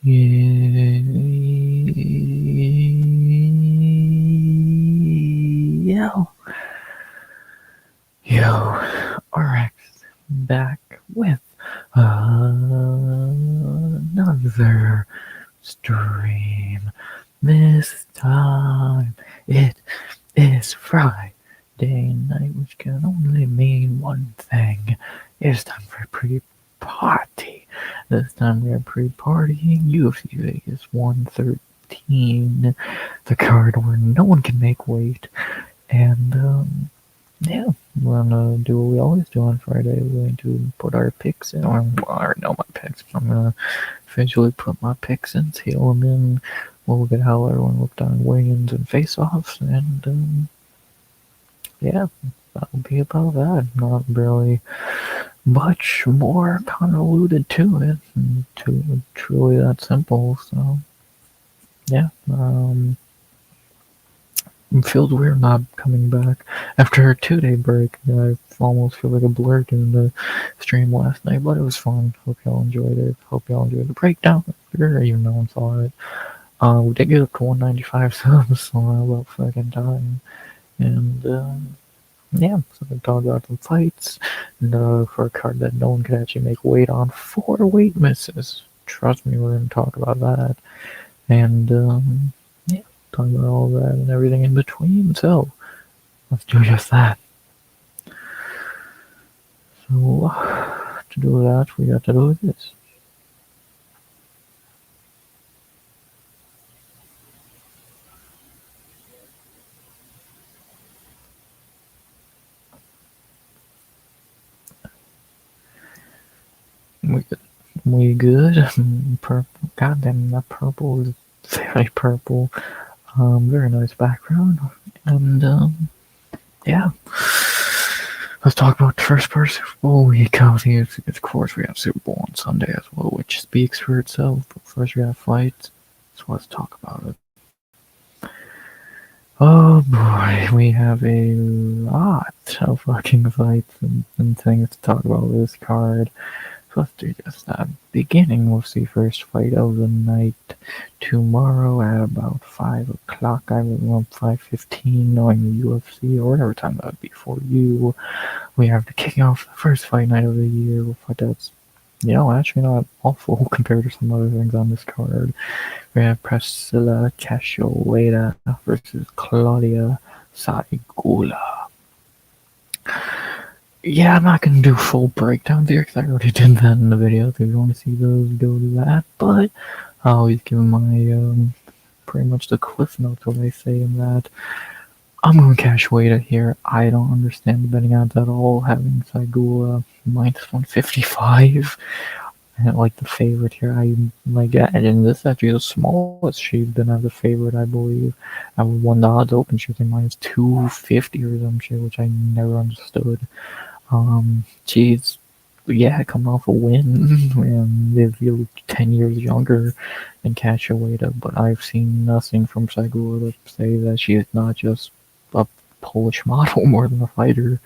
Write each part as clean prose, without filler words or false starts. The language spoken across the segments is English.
Yo, RX back with another stream. This time it is Friday night, which can only mean one thing. It's time for a pre-party. This time we are pre-partying UFC Vegas 113, the card where no one can make weight. And yeah, we're gonna do what we always do on Friday. We're going to put our picks in, or I already know my picks, but I'm gonna officially put my picks in, seal them in. We'll look at how everyone looked on weigh-ins and face-offs, and yeah, that'll be about that. Not really much more convoluted to it, and truly that simple. So yeah, it feels weird not coming back after a 2-day break. I almost feel like a blur doing the stream last night, but it was fun. Hope y'all enjoyed it. Hope y'all enjoyed the breakdown. Even no one saw it. We did get up to 195 subs, so about fucking time. And yeah, so we talked about some fights. And for a card that no one could actually make weight on, 4 weight misses. Trust me, we're gonna talk about that. And yeah, talk about all that and everything in between. So let's do just that. So to do that, we got to do this. We good. Purple. Goddamn, that purple is very purple. Very nice background. And yeah. Let's talk about the first part of Super Bowl week. Obviously, of course, we have Super Bowl on Sunday as well, which speaks for itself. But first, we got fights. So let's talk about it. Oh boy, we have a lot of fucking fights and things to talk about with this card. So let's do just that. Beginning with the first fight of the night tomorrow at about 5 o'clock. I will 5:15, knowing the UFC or whatever time that would be for you. We have the kicking off the first fight night of the year. We'll fight that's actually not awful compared to some other things on this card. We have Priscilla Cachoeira versus Claudia Saigula. Yeah, I'm not going to do full breakdowns here because I already did that in the video. If you want to see those, go to that. But I always give my pretty much the cliff notes what I say in that. I'm going to Cachoeira here. I don't understand the betting odds at all. Having Saigula minus 155. And like the favorite here, I like it. And this is actually the smallest she's been as a favorite, I believe. I won the odds open, she was like minus 250 or some shit, which I never understood. She's coming off a win, and they're 10 years younger than Cachoeira, but I've seen nothing from Saigula to say that she is not just a Polish model more than a fighter.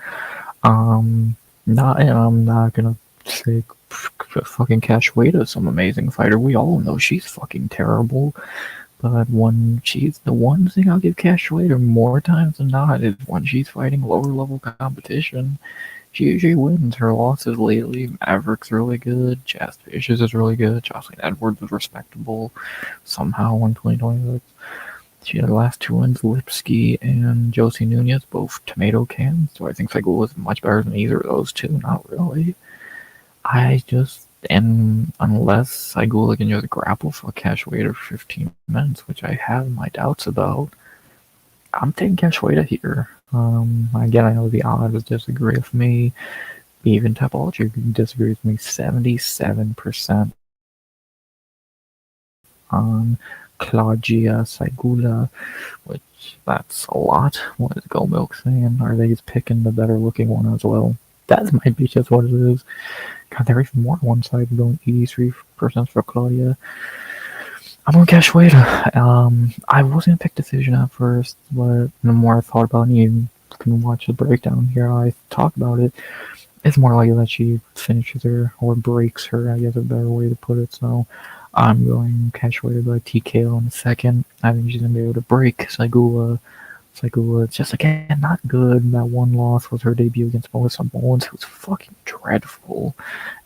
I'm not gonna say fucking Cachoeira is some amazing fighter. We all know she's fucking terrible. But she's the one thing I'll give Cachoeira more times than not is when she's fighting lower level competition. She usually wins. Her losses lately, Maverick's really good, Chast Vicious is really good, Jocelyn Edwards is respectable, somehow in 2026. She had the last 2 wins, Lipsky and Josie Nunez, both tomato cans, so I think Saigula is much better than either of those two, not really. And unless Saigula can just grapple for Cachoeira for 15 minutes, which I have my doubts about, I'm taking Cachoeira here. Again, I know the odds disagree with me. Even Topology disagrees with me. 77% on Claudia Saigula, which that's a lot. What is Go Milk saying? Are they just picking the better looking one as well? That might be just what it is. God, they're even more on one side, going 83% for Claudia. I'm on Cachoeira. I was gonna pick Decision at first, but the more I thought about it, you can watch the breakdown here. I talk about it. It's more likely that she finishes her or breaks her. I guess a better way to put it. So I'm going Cachoeira by TKO in a second. I think she's gonna be able to break Saigula. Saigula, just again, not good. That one loss was her debut against Melissa Mullins, who was fucking dreadful.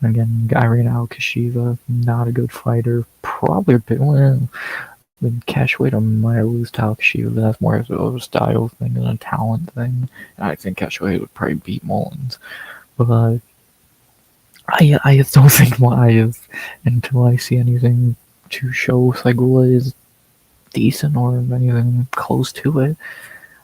And again, Irene Alcashiva, not a good fighter. Probably a bit, well, I mean, Cachoeira might lose to Alcashiva, but that's more of a style thing than a talent thing. And I think Cachoeira would probably beat Mullins. But I just don't think why is until I see anything to show Saigula is decent or anything close to it.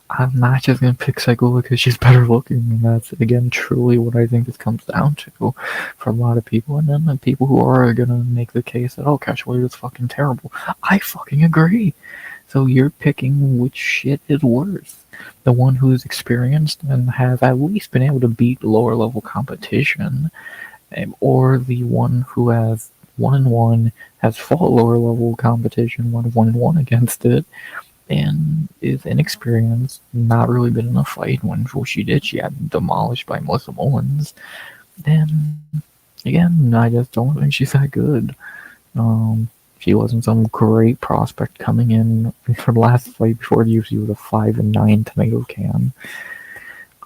I'm not just gonna pick Saigula because she's better looking, and that's again truly what I think this comes down to for a lot of people. And then the people who are gonna make the case that Cachoeira is fucking terrible. I fucking agree. So you're picking which shit is worse. The one who's experienced and have at least been able to beat lower level competition, or the one who has 1-1, has fought lower level competition, 1-1 against it, and is inexperienced, not really been in a fight. When she did, she got demolished by Melissa Mullins. And again, I just don't think she's that good. She wasn't some great prospect coming in. Her last fight before the UFC was a 5-9 tomato can.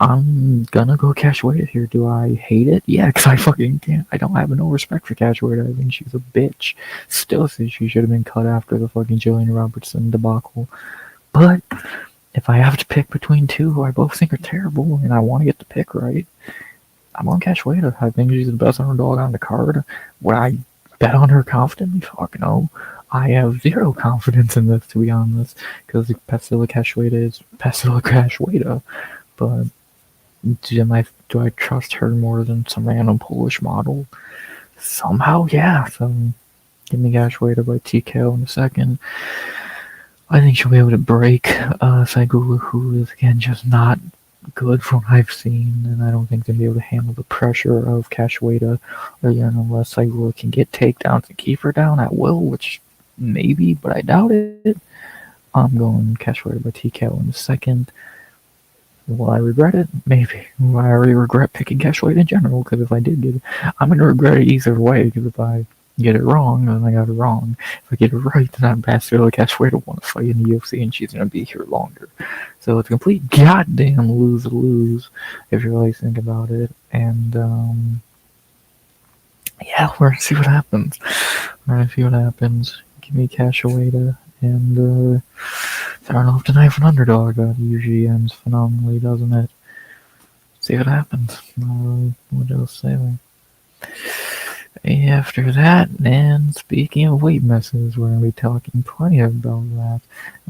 I'm gonna go Cachoeira here. Do I hate it? Yeah, because I fucking can't. I don't have no respect for Cachoeira. I think she's a bitch. Still think she should have been cut after the fucking Jillian Robertson debacle. But if I have to pick between two who I both think are terrible, and I want to get the pick right, I'm on Cachoeira. I think she's the best underdog on the card. Would I bet on her confidently? Fuck no. I have zero confidence in this, to be honest, because Pasilla Cachoeira is Pasilla Cachoeira. But do I trust her more than some random Polish model? Somehow, yeah. So give me Cachoeira by TKO in a second. I think she'll be able to break Saigula, who is again just not good from what I've seen, and I don't think they'll be able to handle the pressure of Cachoeira, again, unless Saigula can get takedowns and keep her down at will, which maybe, but I doubt it. I'm going Cachoeira by TKO in a second. Will I regret it? Maybe. Will I already regret picking Cachoeira in general? Because if I did get it, I'm going to regret it either way. Because if I get it wrong, then I got it wrong. If I get it right, then I'm Pasilla Cachoeira want to fight in the UFC, and she's going to be here longer. So it's a complete goddamn lose-lose, if you really think about it. And, yeah, we're going to see what happens. Give me Cachoeira, and, starting off tonight with an underdog. That usually ends phenomenally, doesn't it? See what happens. What else say there? After that, and speaking of weight misses, we're going to be talking plenty about that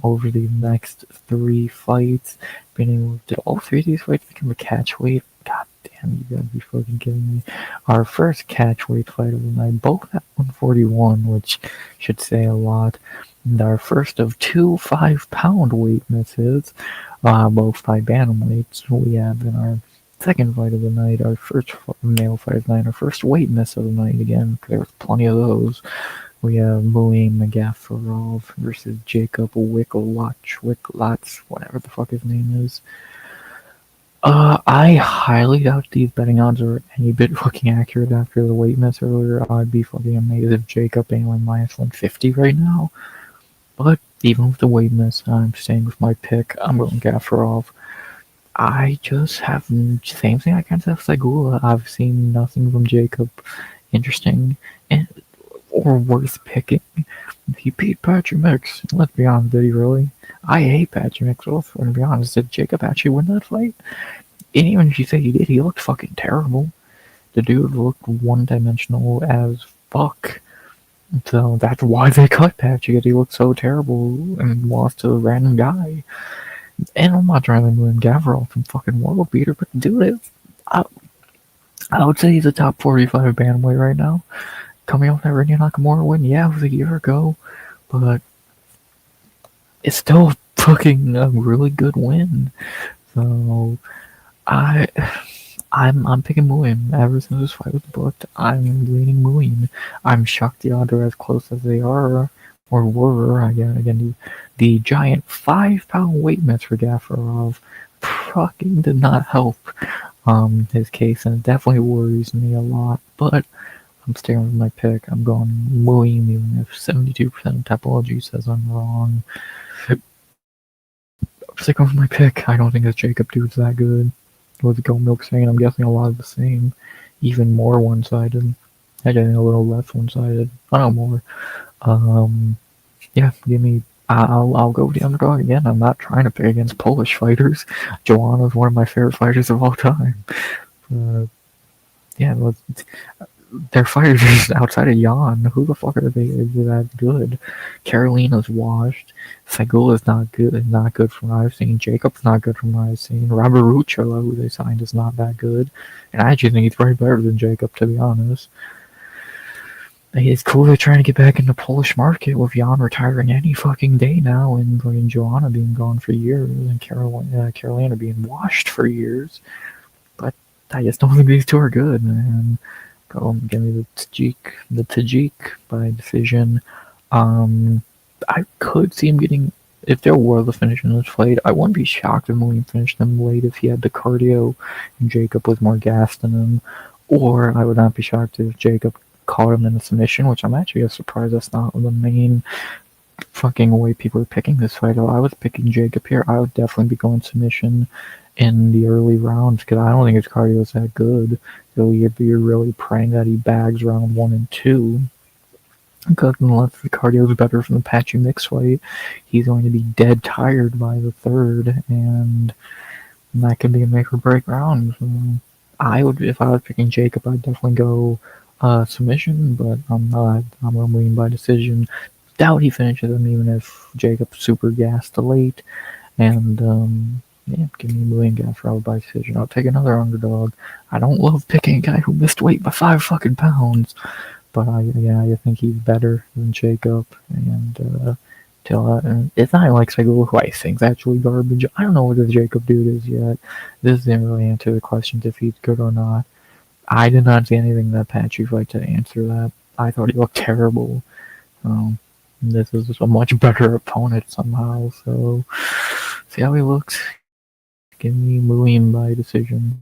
over the next 3 fights. Did all 3 of these fights become a catch weight? God damn, you gotta be fucking kidding me. Our first catch weight fight of the night, both at 141, which should say a lot. And our first of 2 5-pound weight misses, both by bantamweights. We have in our second fight of the night, our first male fight of the night, our first weight miss of the night again, because there was plenty of those. We have Muim Magafarov versus Jacob Wicklotz, whatever the fuck his name is. I highly doubt these betting odds are any bit fucking accurate after the weight miss earlier. I'd be fucking amazed if Jacob ain't like minus 150 right now. But even with the weight miss, I'm staying with my pick. I'm going Gafarov. I just have same thing I can't say with Saigula. I've seen nothing from Jacob interesting or worth picking. He beat Patrick Mix. Let's be honest, did he really? I hate Patrick Mix. Well, to be honest, did Jacob actually win that fight? And even if you say he did, he looked fucking terrible. The dude looked one-dimensional as fuck. So that's why they cut Patrick, because he looked so terrible and lost to a random guy. And I'm not trying to win Gavril from fucking world beater, but the dude is, I would say he's a top 45 bantamweight right now. Coming off that Rinya Nakamura win, yeah, it was a year ago, but it's still fucking a really good win. So I'm picking Muim. Ever since this fight was booked, I'm leaning Muim. I'm shocked the odds are as close as they are, or were. Again, the giant 5-pound weight miss for Gafarov fucking did not help his case, and it definitely worries me a lot. But I'm staring with my pick. I'm going William, even if 72% of Topology says I'm wrong. I'm sticking with my pick. I don't think this Jacob dude's that good. With Go Milk saying, I'm guessing a lot of the same. Even more one-sided. Actually, a little less one-sided. I don't know, more. Yeah, give me. I'll go with the underdog again. I'm not trying to pick against Polish fighters. Joanna's one of my favorite fighters of all time. Yeah, their fighters outside of Jan. Who the fuck are they that good? Carolina's washed. Segula's not good. Not good from what I've seen. Jacob's not good from what I've seen. Robert Ruccio, who they signed, is not that good. And I actually think he's way better than Jacob, to be honest. It's cool they're trying to get back in the Polish market with Jan retiring any fucking day now, and Joanna being gone for years, and Carolina being washed for years. But I just don't think these two are good, man. Go give me the Tajik by decision. I could see him getting, if there was a finish in this fight, I wouldn't be shocked if William finished him late if he had the cardio and Jacob was more gassed than him. Or I would not be shocked if Jacob caught him in a submission, which I'm actually surprised that's not the main fucking way people are picking this fight. If I was picking Jacob here, I would definitely be going submission in the early rounds because I don't think his cardio is that good. So you're really praying that he bags round 1 and 2. Because unless the cardio is better from the Patchy Mix fight, he's going to be dead tired by the third, and that could be a make or break round. So I would, if I was picking Jacob, I'd definitely go submission, but I'm not. I'm going to win by decision. Doubt he finishes him even if Jacob's super gassed late. And yeah, give me William gas route by decision. I'll take another underdog. I don't love picking a guy who missed weight by 5 fucking pounds, but I think he's better than Jacob. And it's not like Segula, who I think's actually garbage. I don't know what this Jacob dude is yet. This didn't really answer the questions if he's good or not. I did not see anything in that Patchy fight to answer that. I thought he looked terrible. This is just a much better opponent somehow, so see how he looks. Give me William by decision.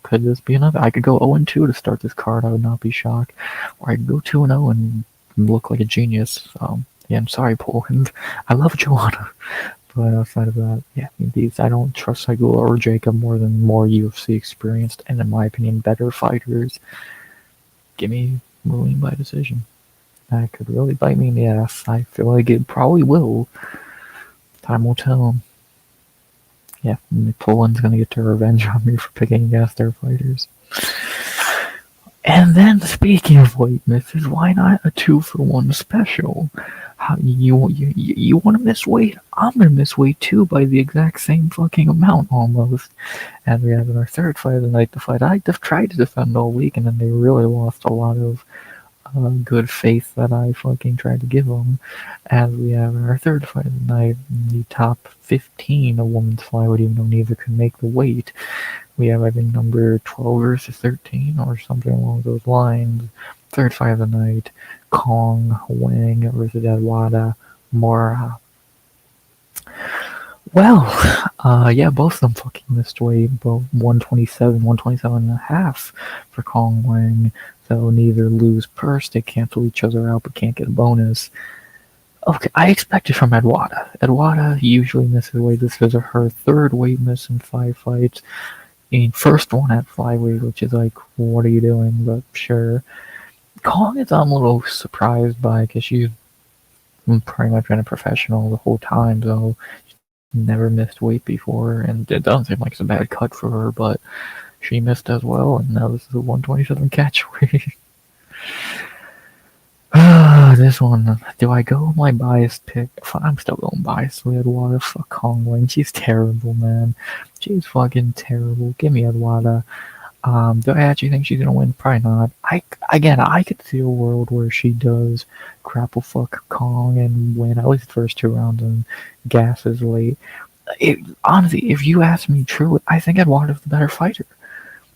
Could this be another? I could go 0-2 to start this card. I would not be shocked. Or I could go 2-0 and look like a genius. Yeah, I'm sorry, Poland. I love Joanna. But outside of that, yeah, I don't trust Segula or Jacob more than more UFC experienced and, in my opinion, better fighters. Give me William by decision. That could really bite me in the ass. I feel like it probably will. Time will tell. Yeah, Poland's gonna get their revenge on me for picking against their fighters. And then, speaking of weight misses, why not a 2-for-1 special? You want to miss weight? I'm gonna miss weight too by the exact same fucking amount almost. And we have in our third fight of the night, the fight I tried to defend all week, and then they really lost a lot of good faith that I fucking tried to give them. As we have in our third fight of the night, the top 15 of women's flyweight, even though neither can make the weight. We have, I think, number 12 versus 13 or something along those lines. Third fight of the night, Kong Wang versus Eduarda Mora. Well, yeah, both of them fucking missed weight, both 127 and a half for Kong Wang. So neither lose purse, they cancel each other out but can't get a bonus. Okay, I expected from Eduarda. Eduarda usually misses weight. This is her third weight miss in 5 fights. First one at flyweight, which is like, what are you doing? But sure. Kong is I'm a little surprised by because she's pretty much been a professional the whole time, so she's never missed weight before, and it doesn't seem like it's a bad cut for her, but she missed as well, and now this is a 127 catch weight. This one, do I go my biased pick? I'm still going biased with Eduarda. Fuck Kong Wang. She's terrible, man. She's fucking terrible. Give me Eduarda. Do I actually think she's gonna win? Probably not. I could see a world where she does grapple fuck Kong and win at least the first 2 rounds and gasses late. Honestly, if you ask me truly, I think Eduarda's the better fighter.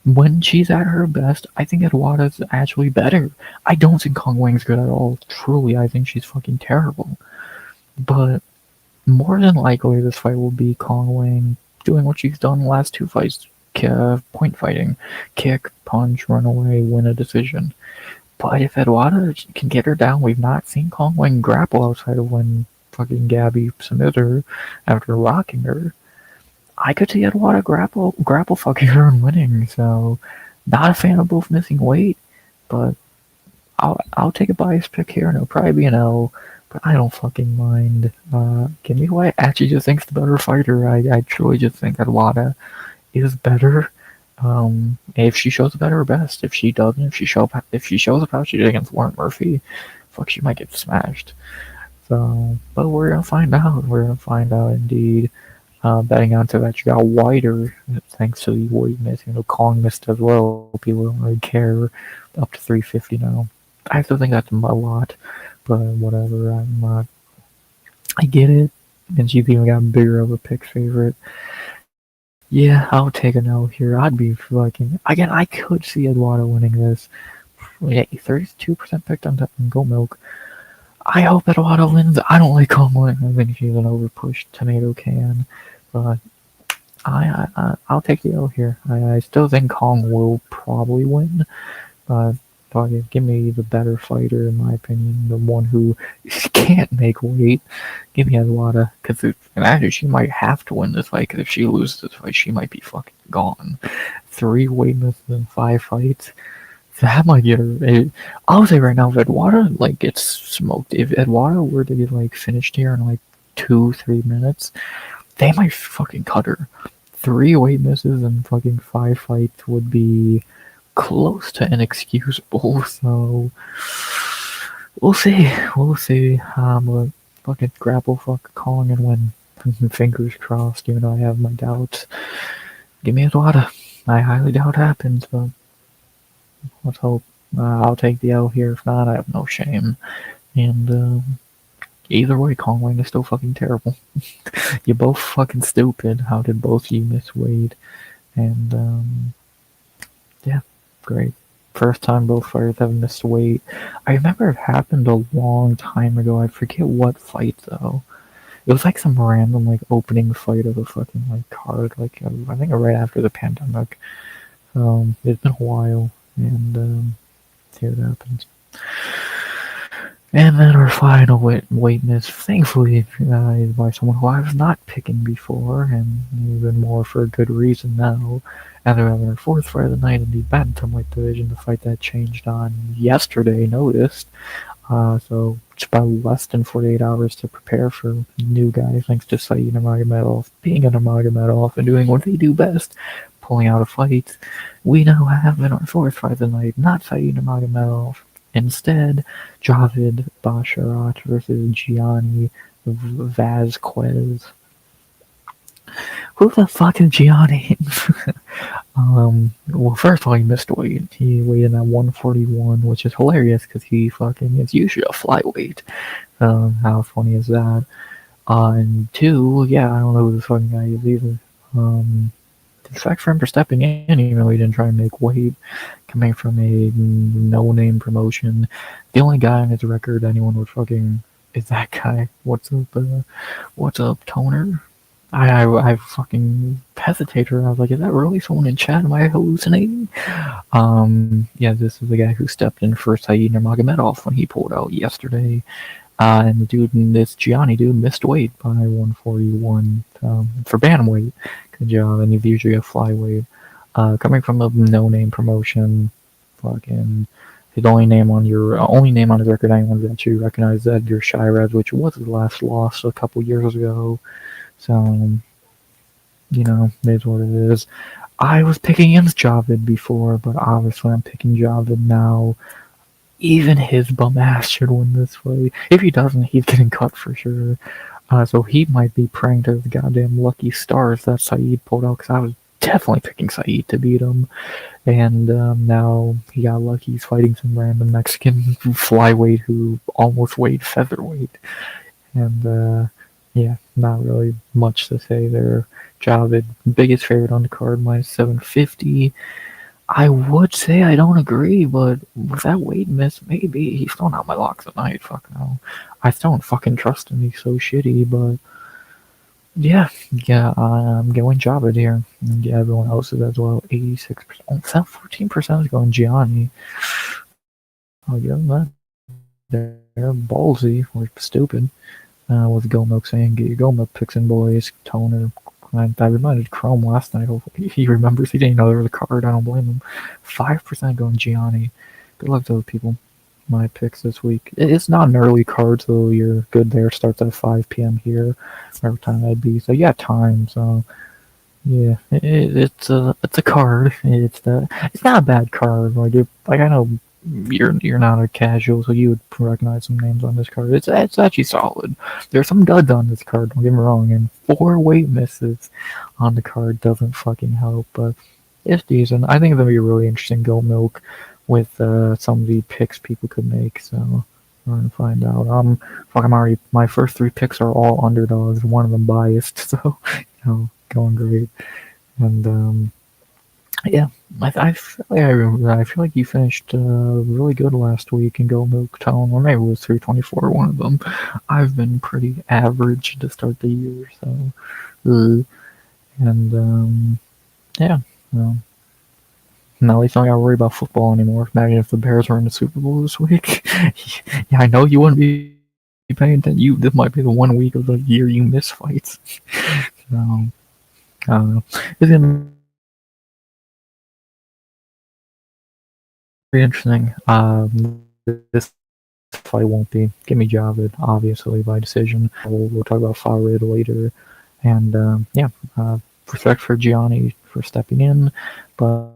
When she's at her best, I think Eduarda's actually better. I don't think Kong Wang's good at all. Truly, I think she's fucking terrible. But more than likely, this fight will be Kong Wang doing what she's done the last 2 fights. point fighting. Kick, punch, run away, win a decision. But if Eduardo can get her down, we've not seen Kong Wing grapple outside of when fucking Gabby submitted her after rocking her. I could see Eduardo grapple fucking her and winning, so not a fan of both missing weight, but I'll take a biased pick here, and it'll probably be an L, but I don't fucking mind. Give me who I actually just think's the better fighter. I truly just think Eduardo is better. If she shows up at her best, if she doesn't, if she shows up how she did against Lauren Murphy, fuck, she might get smashed. So, but we're gonna find out. We're gonna find out indeed. Betting onto that, you got wider thanks to the weight miss. Kong missed as well. People don't really care. Up to 350 now. I still think that's a lot, but whatever. I get it. And she's even got bigger of a pick favorite. Yeah, I'll take an L here. I'd be fucking... Again, I could see Eduardo winning this. Yeah, 32% picked on Goat Milk. I hope Eduardo wins. I don't like Kong Wing. I think she's an overpushed tomato can. But I'll take the L here. I still think Kong will probably win. But give me the better fighter, in my opinion. The one who can't make weight. Give me Eduardo. Because actually, she might have to win this fight. Because if she loses this fight, she might be fucking gone. 3 weight misses in 5 fights. That might get her. I'll say right now, if Eduardo gets smoked, if Eduardo were to get finished here in 2-3 minutes, they might fucking cut her. 3 weight misses and fucking 5 fights would be close to inexcusable. So we'll see. But fucking grapple, Kong and win. Fingers crossed. Even though I have my doubts. Give me Eduardo. I highly doubt it happens, but. Let's hope. I'll take the L here. If not, I have no shame. And either way, Kong Wing is still fucking terrible. You're both fucking stupid. How did both of you miss weight? And yeah, great. First time both fighters have missed weight. I remember it happened a long time ago. I forget what fight though. It was some random opening fight of a fucking card. I think right after the pandemic. It's been a while. And here it happens. And then our final weight miss, thankfully, is by someone who I was not picking before, and even more for a good reason now. And they're having our 4th fight of the night in the bantamweight division, the fight that changed on yesterday, noticed. So it's about less than 48 hours to prepare for new guys, thanks to Saeed Nurmagomedov being a Nurmagomedov and doing what they do best, pulling out a fight. We now have in our 4th fight of the night, not Saeed Nurmagomedov. Instead, Javid Basharat versus Gianni Vazquez. Who the fuck is Gianni? Well, first of all, he missed weight. He weighed in at 141, which is hilarious because he fucking is usually a flyweight. How funny is that? And 2, yeah, I don't know who the fucking guy is either. The fact for him for stepping in, even though he didn't try and make weight, coming from a no-name promotion, the only guy on his record anyone would fucking is that guy. What's up, Toner? I fucking hesitated. I was like, is that really someone in chat? Am I hallucinating? Yeah, this is the guy who stepped in for Saeed Nurmagomedov when he pulled out yesterday. And this Gianni dude missed weight by 141 for bantamweight. Good job. And he's usually a flyweight. Coming from a no-name promotion, fucking his only name on his record anyone actually recognized Edgar Shirez, which was his last loss a couple years ago. So, it is what it is. I was picking against Javid before, but obviously I'm picking Javid now. Even his bum ass should win this fight. If he doesn't, he's getting cut for sure. So he might be praying to the goddamn lucky stars that Saeed pulled out, because I was definitely picking Saeed to beat him. And now he got lucky. He's fighting some random Mexican flyweight who almost weighed featherweight. And yeah, not really much to say there. Javid, biggest favorite on the card, minus 750. I would say I don't agree, but with that weight miss, maybe. He's still not my locks at night, fuck no. I still don't fucking trust him, he's so shitty, but Yeah, I'm going Jabba here. And yeah, everyone else is as well. 86%. Oh, 14% is going Gianni. I'll give them that. They're ballsy or stupid. With Go Milk saying, get your Go Milk picks in, boys. Toner. I reminded Chrome last night. Hopefully he remembers. He didn't know there was a card. I don't blame him. 5% going Gianni. Good luck to those people. My picks this week. It's not an early card, so you're good there. Starts at 5 p.m. here, whatever time that'd be. So yeah, time. So yeah, it's a card. It's not a bad card. Like I know you're not a casual, so you would recognize some names on this card. It's actually solid. There's some duds on this card. Don't get me wrong, and 4 weight misses on the card doesn't fucking help, but it's decent. I think it's gonna be a really interesting Go Milk with some of the picks people could make. So we're gonna find out. I'm already my first 3 picks are all underdogs. One of them biased, so going great. And yeah, I feel like you finished really good last week in Go Milk Tone, or maybe it was 324. One of them. I've been pretty average to start the year, so and yeah. Well, now at least I don't gotta worry about football anymore. Imagine if the Bears were in the Super Bowl this week. Yeah, I know you wouldn't be paying attention. This might be the 1 week of the year you miss fights. So I don't know. It's gonna be interesting. This fight won't be. Give me Javid, obviously by decision. We'll talk about Farid later, and yeah, respect for Gianni for stepping in, but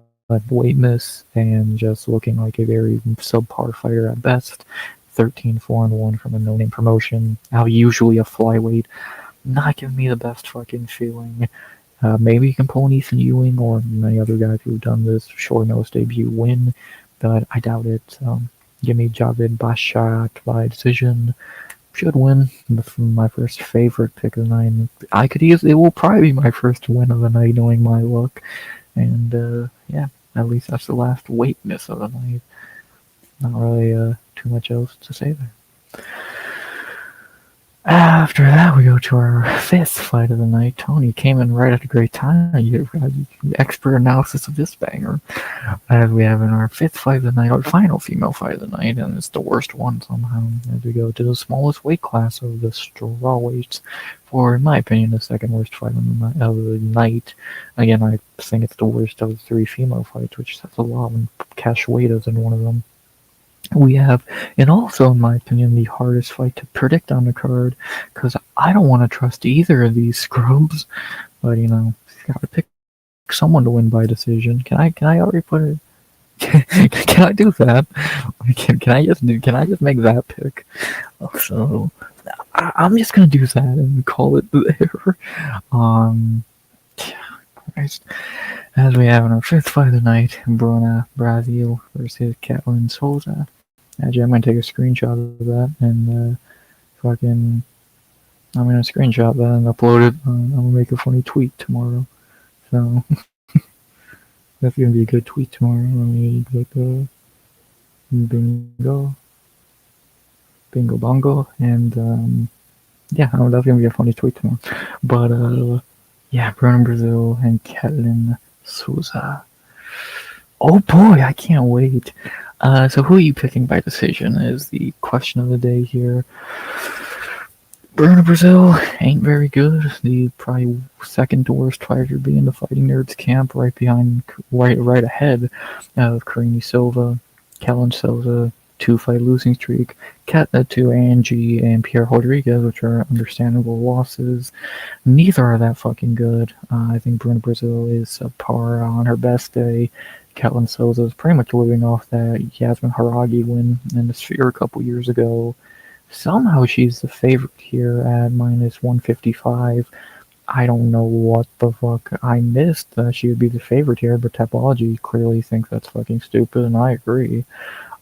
weight miss and just looking like a very subpar fighter at best. 13-4-1 from a no-name promotion. Now usually a flyweight, not giving me the best fucking feeling. Maybe you can pull an Ethan Ewing or many other guys who've done this short notice debut win, but I doubt it. Give me Javid Basharat by decision. Should win. My first favorite pick of the night. I could easily. It will probably be my first win of the night, knowing my luck. And yeah, at least that's the last weight miss of the night. Not really too much else to say there. After that, we go to our 5th fight of the night. Tony came in right at a great time. You expert analysis of this banger. As we have in our 5th fight of the night, our final female fight of the night, and it's the worst one somehow. As we go to the smallest weight class of the strawweights, for, in my opinion, the second worst fight of the night. Again, I think it's the worst of the 3 female fights, which says a lot when Cachoeira's in one of them. We have, and also, in my opinion, the hardest fight to predict on the card, because I don't want to trust either of these scrubs. But gotta pick someone to win by decision. Can I already put it? Can I do that? Can I just make that pick? So I'm just gonna do that and call it there. Um, Christ. As we have in our 5th fight of the night, Bruna Brazil versus Katlyn Souza. Actually, I'm gonna take a screenshot of that and fucking. I'm gonna screenshot that and upload it. I'm gonna make a funny tweet tomorrow. So that's gonna be a good tweet tomorrow. Let me click bingo, bingo bongo, and yeah, that's gonna be a funny tweet tomorrow. But yeah, Bruna Brazil and Katlyn Souza. Oh boy, I can't wait. So who are you picking by decision is the question of the day here. Bruna Brazil ain't very good. The probably second to worst fighter to be in the Fighting Nerds camp, right ahead of Karine Silva, Katlyn Souza, 2-fight losing streak, to Angie and Pierre Rodriguez, which are understandable losses. Neither are that fucking good. I think Bruna Brazil is subpar on her best day. Katlyn Souza is pretty much living off that Yasmin Haragi win in the Sphere a couple years ago. Somehow she's the favorite here at minus 155. I don't know what the fuck I missed that she would be the favorite here, but Tapology clearly thinks that's fucking stupid, and I agree.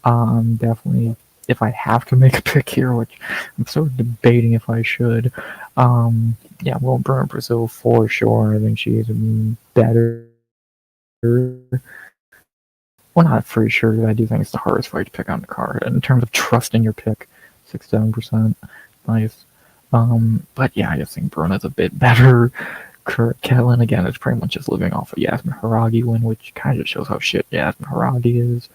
Definitely, if I have to make a pick here, which I'm sort of debating if I should, yeah, well, Bruna Brazil for sure. I think she is better. Well, not for sure. I do think it's the hardest fight to pick on the card. In terms of trusting your pick, 6-7%. Nice. But yeah, I just think Bruna's a bit better. Catelyn, again, is pretty much just living off a Yasmin Haragi win, which kind of shows how shit Yasmin Haragi is.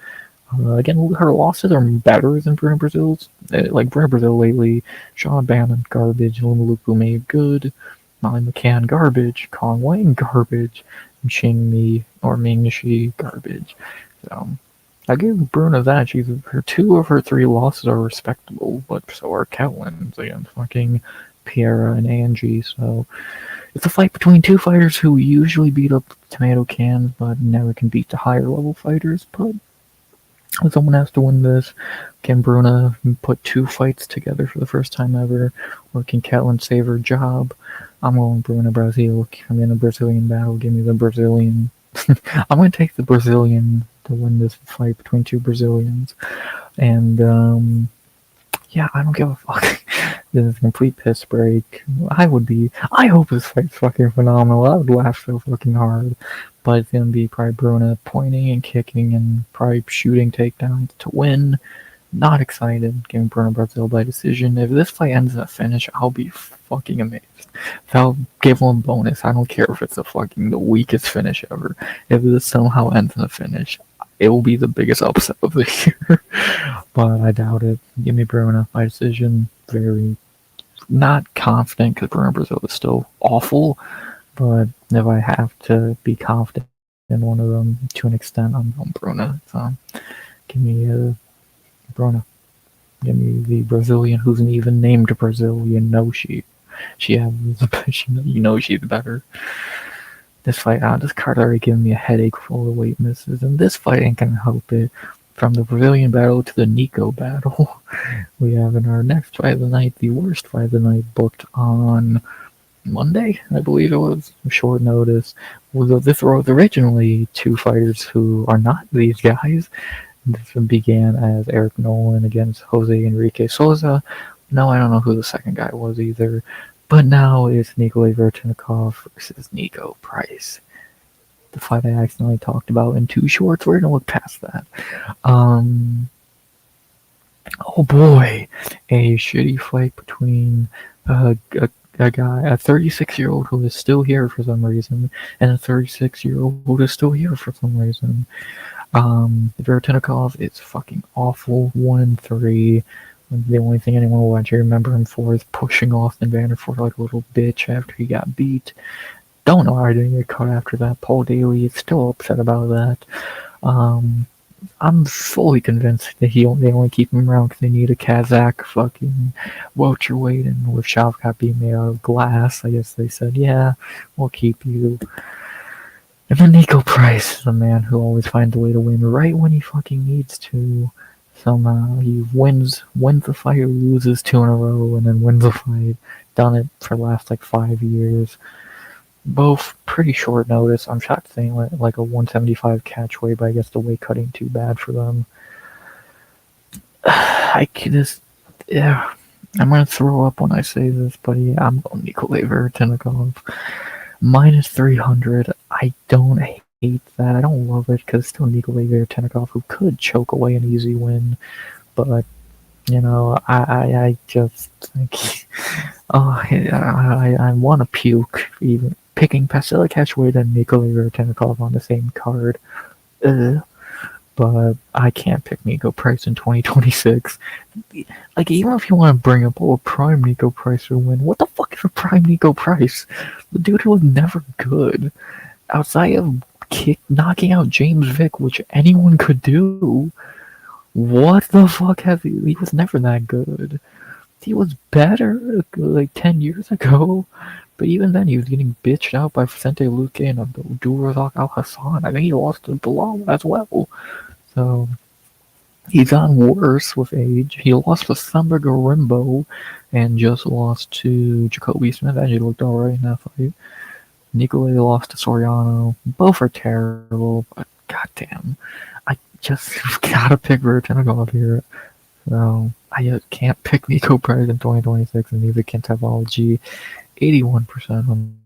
Again, her losses are better than Bruna Brazil's. Like Bruna Brazil lately, Sean Bannon garbage, Luna Lupu made good, Molly McCann garbage, Kong Wang garbage, and Xing Mi or Ming Shi garbage. So I give Bruna that. Her 2 of her 3 losses are respectable, but so are Catelyn's against fucking Piera and Angie. So it's a fight between 2 fighters who usually beat up tomato cans, but never can beat the higher level fighters. But someone has to win this. Can Bruna put 2 fights together for the first time ever? Or can Catelyn save her job? I'm going Bruna Brazil. I'm in a Brazilian battle. Give me the Brazilian. I'm going to take the Brazilian to win this fight between 2 Brazilians. And, yeah, I don't give a fuck. This is a complete piss break. I hope this fight's fucking phenomenal. I would laugh so fucking hard. But it's gonna be probably Bruna pointing and kicking and probably shooting takedowns to win. Not excited. Giving Bruna Brazil by decision. If this fight ends in a finish, I'll be fucking amazed. I'll give them a bonus. I don't care if it's the weakest finish ever. If this somehow ends in a finish, it will be the biggest upset of the year. But I doubt it. Give me Bruna by decision. Very not confident because Bruna Brazil is still awful. But if I have to be confident in one of them to an extent, I'm on Bruna. So give me Bruna. Give me the Brazilian who's not even named Brazil. You know she's better. This card already giving me a headache for all the weight misses, and this fight ain't gonna help it. From the Brazilian battle to the Nico battle, we have in our next fight of the night, the worst fight of the night, booked on Monday, I believe it was. Short notice. This was originally 2 fighters who are not these guys. This began as Eric Nolan against Jose Enrique Souza. No, I don't know who the second guy was either. But now it's Nikolai Vertinikov versus Nico Price. The fight I accidentally talked about in 2 shorts. We're gonna look past that. Oh boy, a shitty fight between a guy, a 36-year-old who is still here for some reason, and a 36-year-old who is still here for some reason. Vertinikov is fucking awful. 1-3. The only thing anyone will actually remember him for is pushing Austin Vanderford like a little bitch after he got beat. Don't know how I didn't get caught after that. Paul Daly is still upset about that. I'm fully convinced that they only keep him around because they need a Kazakh fucking welterweight, and with Shavkat being made out of glass, I guess they said, yeah, we'll keep you. And then Nico Price is a man who always finds a way to win right when he fucking needs to. Somehow he wins the fight, loses 2 in a row, and then wins the fight. Done it for the last 5 years. Both pretty short notice. I'm shocked saying like a 175 catch weight, but I guess the weight cutting too bad for them. I can just, yeah. I'm gonna throw up when I say this, but yeah, I'm going Nikolai Vertinikov. Minus 300. I don't hate that. I don't love it because it's still Nikolai Vertinikov who could choke away an easy win, but I just think, I want to puke even picking Pasilla Catchweight and Nikolai Vertinikov on the same card. But I can't pick Nico Price in 2026. Even if you want to bring up, a prime Nico Price would win, what the fuck is a prime Nico Price? The dude was never good. Outside of knocking out James Vick, which anyone could do, what the fuck he was never that good. He was better 10 years ago, but even then he was getting bitched out by Vicente Luque and Abdulrazak Al Hassan. I think he lost to Bilal as well. So he's gotten worse with age. He lost to Samba Garimbo and just lost to Jacoby Smith. Actually looked alright in that fight. Nikolai lost to Soriano. Both are terrible, but goddamn, I just gotta pick Vertinikov here. So I just can't pick Nico Price in 2026, and neither can Tavology. 81%, I'm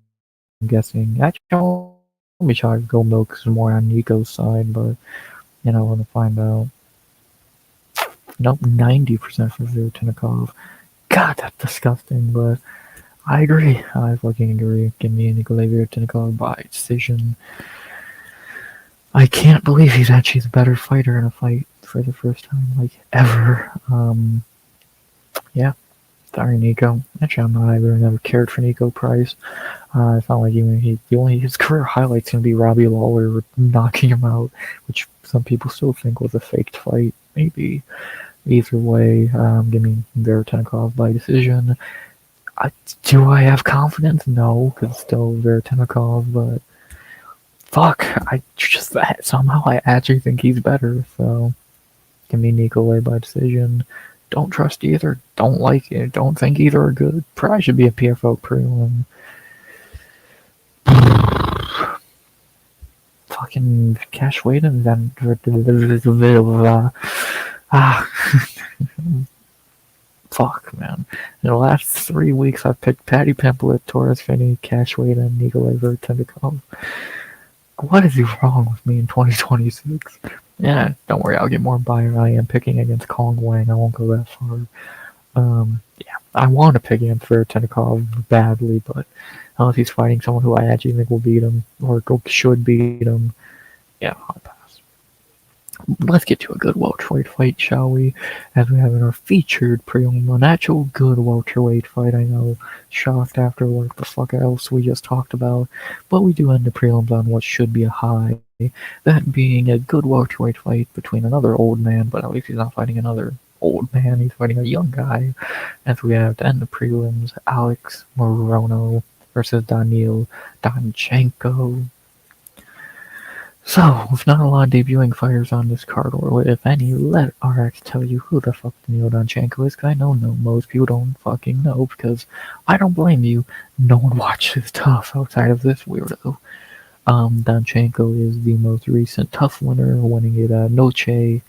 guessing. Actually, I'll be trying to go milk some more on Nico's side, but we're gonna find out. Nope, 90% for Vertinikov. God, that's disgusting, but I agree. I fucking agree. Give me Nikolai Veertnikov by decision. I can't believe he's actually the better fighter in a fight for the first time, like, ever. Yeah. Sorry, Nico. Actually, I'm not. I really never cared for Nico Price. It's not like his career highlight's gonna be Robbie Lawler knocking him out, which some people still think was a faked fight. Maybe. Either way, give me Veertnikov by decision. Do I have confidence? No, because it's still Veertnikov, but fuck, I just somehow I actually think he's better. So give me Nikolai by decision. Don't trust either. Don't like it. Don't think either are good. Probably should be a PFO prelim. Fucking cash weight and then fuck, man. In the last 3 weeks, I've picked Paddy Pimblett, Torres Finney, Cash weight, and Nikolai Veertnikov. What is wrong with me in 2026? Yeah, don't worry, I'll get more buyer. I am picking against Kong Wang. I won't go that far. Yeah, I want to pick against Veertnikov badly, but unless he's fighting someone who I actually think will beat him, or should beat him, yeah, I'll pass. Let's get to a good welterweight fight, shall we? As we have in our featured prelim, an actual good welterweight fight. I know, shocked after what the fuck else we just talked about, but we do end the prelims on what should be a high. That being a good welterweight fight between another old man, but at least he's not fighting another old man, he's fighting a young guy. As we have to end the prelims, Alex Morono versus Daniil Danchenko. So, with not a lot of debuting fighters on this card, or if any, let RX tell you who the fuck Daniil Danchenko is, because I know most people don't fucking know, because I don't blame you. No one watches Tough outside of this weirdo. Danchenko is the most recent Tough winner, winning it at Noche,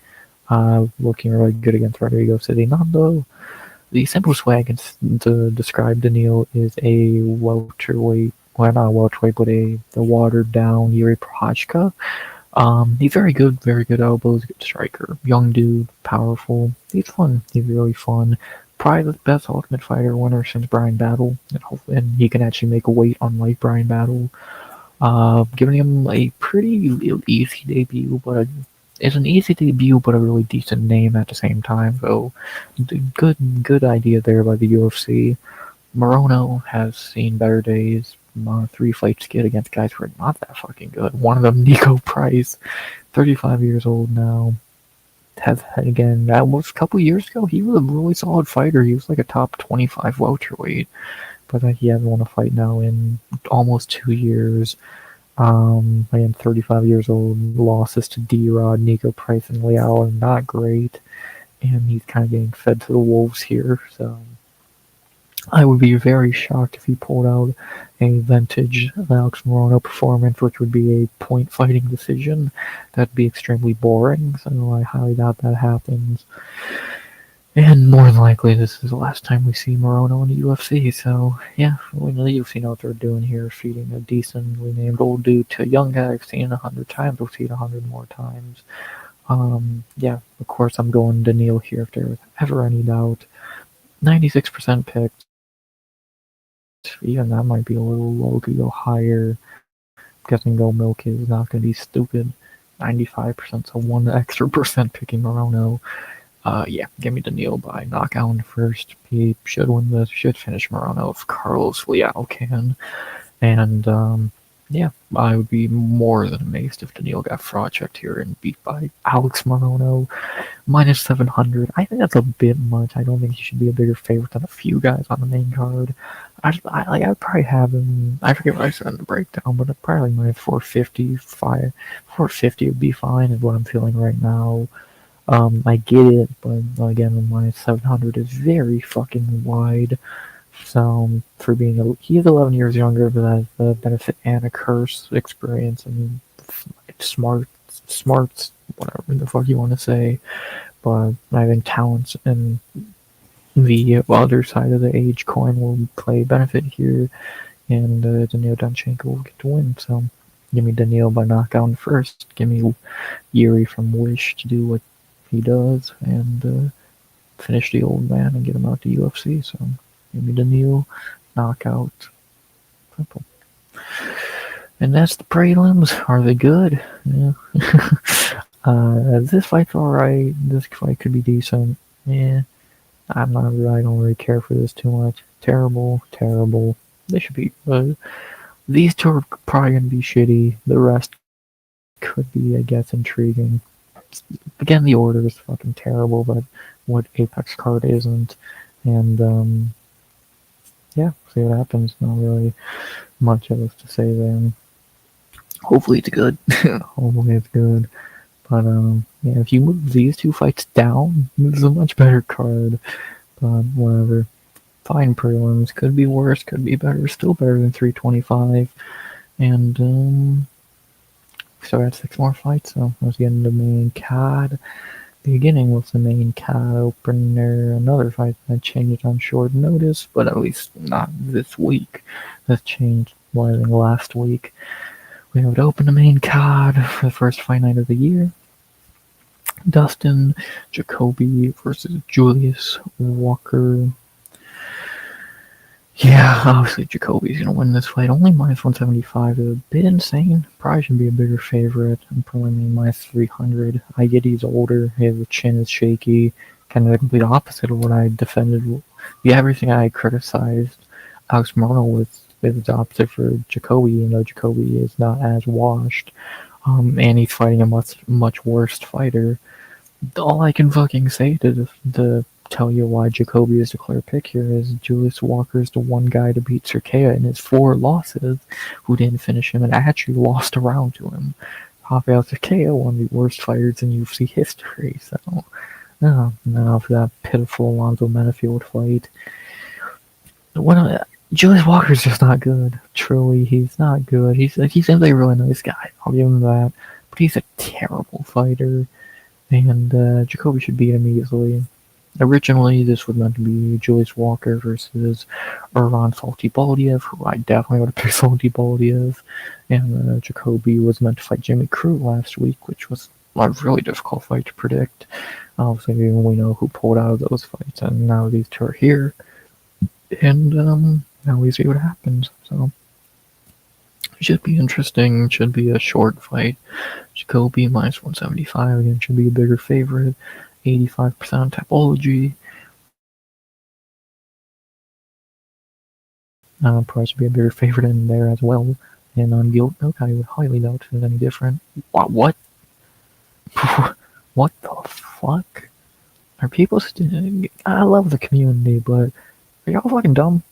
looking really good against Rodrigo Cedinando. The simplest way I can to describe Daniil is a welterweight, well, not a welterweight, but the watered down Yuri Prochazka. He's very good elbows, good striker, young dude, powerful. He's fun. He's really fun. Probably the best Ultimate Fighter winner since Brian Battle, and he can actually make a weight unlike Brian Battle. Giving him a pretty easy debut, but it's an easy debut, but a really decent name at the same time. So, good idea there by the UFC. Morono has seen better days. 3 fights to get against guys who are not that fucking good. One of them, Nico Price, 35 years old now. Has again, that was a couple years ago. He was a really solid fighter. He was like a top 25 welterweight, but he hasn't won a fight now in almost 2 years. I am 35 years old. Losses to D-Rod, Nico Price, and Leal are not great, and he's kind of getting fed to the wolves here. So I would be very shocked if he pulled out a vintage Alex Morono performance, which would be a point fighting decision. That'd be extremely boring, so I highly doubt that happens. And more than likely, this is the last time we see Morono in the UFC, so yeah, the UFC know what they're doing here, feeding a decently named old dude to a young guy I've seen 100 times, we'll see it 100 more times. Yeah, of course I'm going Daniil here if there's ever any doubt. 96% picked. Even that might be a little low, could go higher. Guessing Go Milk is not going to be stupid. 95%, so 1 extra percent picking Morono. Yeah, give me Daniil by knockout in the first. He should win this, should finish Morono if Carlos Leal can. And, yeah, I would be more than amazed if Daniil got fraud checked here and beat by Alex Morono. Minus 700. I think that's a bit much. I don't think he should be a bigger favorite than a few guys on the main card. I'd probably have him. I forget what I said in the breakdown, but I'd probably minus 450. 450 would be fine, is what I'm feeling right now. I get it, but again, the minus 700 is very fucking wide. So, for being he's 11 years younger, but has the benefit and a curse experience and smarts, whatever the fuck you want to say. But I think talents and the other side of the age coin will play benefit here, and Daniil Danchenko will get to win. So, give me Daniil by knockout first. Give me Yuri from Wish to do what he does, and finish the old man and get him out to UFC. So give me the new knockout. Simple. And that's the prelims. Are they good? Yeah. This fight's alright. This fight could be decent. Yeah. I don't really care for this too much. Terrible. They should be good. These two are probably going to be shitty. The rest could be, I guess, intriguing. Again, the order is fucking terrible, but what Apex card isn't. And, yeah, see what happens. Not really much else to say there. Hopefully it's good. Hopefully it's good. But, yeah, if you move these two fights down, this is a much better card. But, whatever. Fine prelims. Could be worse, could be better. Still better than 325. And, so I had 6 more fights, so let's get into the main card. Beginning with the main card opener, another fight that changed on short notice, but at least not this week. That changed last week. We would open the main card for the first fight night of the year. Dustin Jacoby versus Julius Walker. Yeah, obviously Jacoby's gonna win this fight. Only minus 175 is a bit insane. Probably should be a bigger favorite. I'm probably minus 300. I get he's older. His chin is shaky. Kind of the complete opposite of what I defended. Yeah, everything I criticized Alex Morono with is the opposite for Jacoby, even though Jacoby is not as washed. And he's fighting a much worse fighter. All I can fucking say to tell you why Jacoby is the clear pick here is Julius Walker is the one guy to beat Cerqueira in his 4 losses who didn't finish him and actually lost a round to him. Rafael Cerqueira, one of the worst fighters in UFC history. So, no, for that pitiful Alonzo Menafield fight. Julius Walker's just not good. Truly, he's not good. He's simply a really nice guy. I'll give him that. But he's a terrible fighter. And Jacoby should beat him easily. Originally, this was meant to be Julius Walker versus Iran Salty Baldiev, who I definitely would have picked Salty Baldiev. And Jacoby was meant to fight Jimmy Crute last week, which was a really difficult fight to predict. Obviously, we know who pulled out of those fights, and now these two are here. And now we see what happens. So, it should be interesting. Should be a short fight. Jacoby minus 175 again should be a bigger favorite. 85% Tapology. Probably should be a bigger favorite in there as well. And on Guilt Milk, I would highly doubt it's any different. What? What the fuck? Are people I love the community, but are y'all fucking dumb?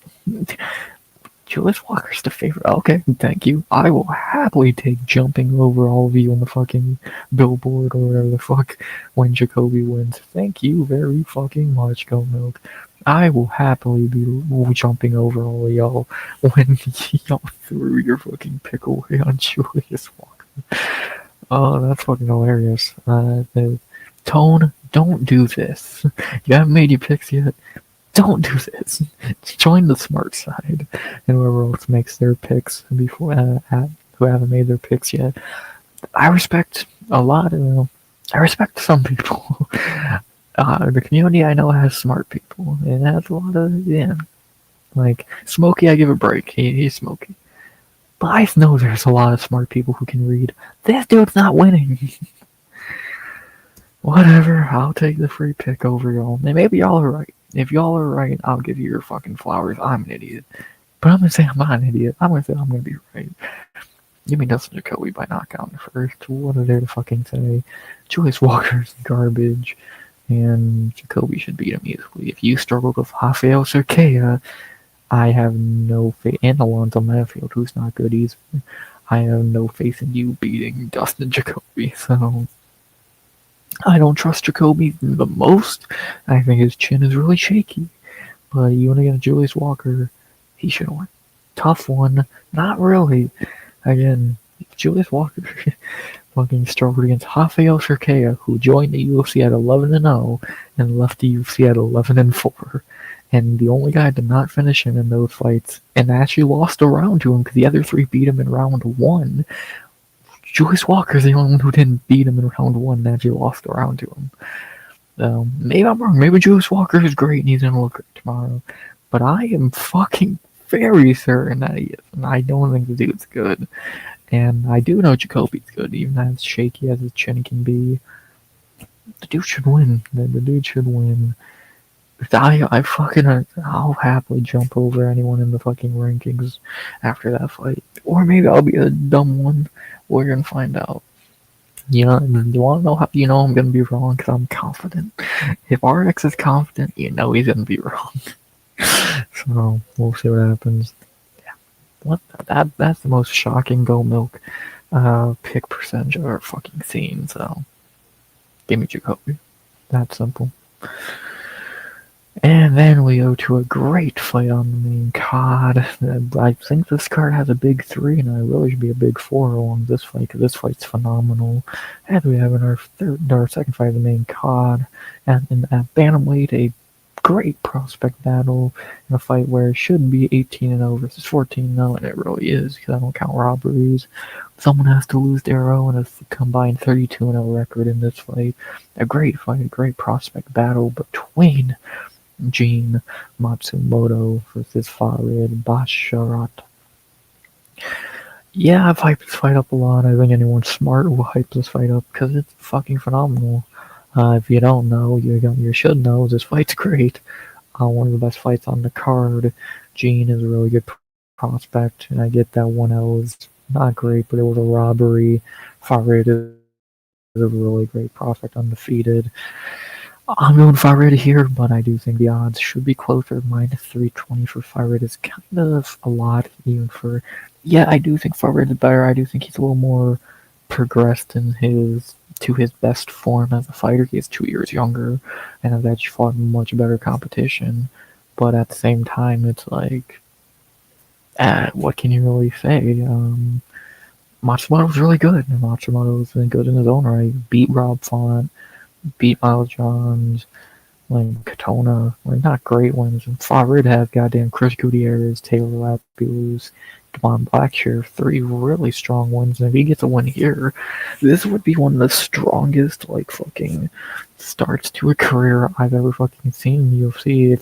Julius Walker's the favorite. Okay, thank you. I will happily take jumping over all of you on the fucking billboard or whatever the fuck when Jacoby wins. Thank you very fucking much, Go Milk. I will happily be jumping over all of y'all when y'all threw your fucking pick away on Julius Walker. Oh, that's fucking hilarious. Tone, don't do this. You haven't made your picks yet. Don't do this. Join the smart side. And whoever else makes their picks before who haven't made their picks yet. I respect a lot of I respect some people. The community I know has smart people. It has a lot of like Smokey. I give a break. He's Smokey. But I know there's a lot of smart people who can read. This dude's not winning. Whatever. I'll take the free pick over y'all. And maybe y'all are right. If y'all are right, I'll give you your fucking flowers. I'm an idiot. But I'm gonna say I'm not an idiot. I'm gonna say I'm gonna be right. Give me Dustin Jacoby by knockout first. What are there to fucking say? Julius Walker's garbage. And Jacoby should beat him easily. If you struggled with Rafael Cerqueira, I have no faith. And Alonzo Menafield, who's not good either. I have no faith in you beating Dustin Jacoby. So I don't trust Jacoby the most. I think his chin is really shaky. But even against Julius Walker, he should win. Tough one. Not really. Again, Julius Walker fucking struggled against Rafael Cerqueira, who joined the UFC at 11-0 and left the UFC at 11-4. And the only guy to not finish him in those fights, and actually lost a round to him because the other 3 beat him in round 1. Julius Walker's the only one who didn't beat him in round 1 and actually lost a round to him. Maybe I'm wrong. Maybe Juice Walker is great and he's gonna look great tomorrow. But I am fucking very certain that he is. And I don't think the dude's good. And I do know Jacoby's good, even as shaky as his chin can be. The dude should win. The dude should win. I'll happily jump over anyone in the fucking rankings after that fight. Or maybe I'll be a dumb one. We're gonna find out. You wanna know how you know I'm gonna be wrong? Because I'm confident. If RX is confident, you know he's gonna be wrong. So we'll see what happens. Yeah, that's the most shocking Go Milk pick percentage I've ever fucking seen. So give me Jacoby. That simple. And then we go to a great fight on the main card. I think this card has a big 3, and I really should be a big 4 along this fight, because this fight's phenomenal. And we have in our second fight of the main card, and in at bantamweight, a great prospect battle in a fight where it should be 18-0 versus 14-0, and it really is, because I don't count robberies. Someone has to lose their own, and a combined 32-0 record in this fight. A great fight, a great prospect battle between Gene Matsumoto versus Farid Basharat. Yeah, I've hyped this fight up a lot. I think anyone smart will hype this fight up because it's fucking phenomenal. If you don't know, you should know. This fight's great. One of the best fights on the card. Gene is a really good prospect, and I get that 1L is not great, but it was a robbery. Farid is a really great prospect, undefeated. I'm going Farid here, but I do think the odds should be closer. Minus 320 for Farid is kind of a lot, even for... Yeah, I do think Farid is better. I do think he's a little more progressed in his best form as a fighter. He is 2 years younger and has actually fought much better competition. But at the same time, it's like, what can you really say? Matsumoto's really good. Matsumoto's been good in his own right. Beat Rob Font, beat Miles Johns, like Katona, like not great ones. And Farid has goddamn Chris Gutierrez, Taylor Lapidus, Devon Blackshear, 3 really strong ones. And if he gets a win here, this would be one of the strongest like fucking starts to a career I've ever fucking seen in the UFC.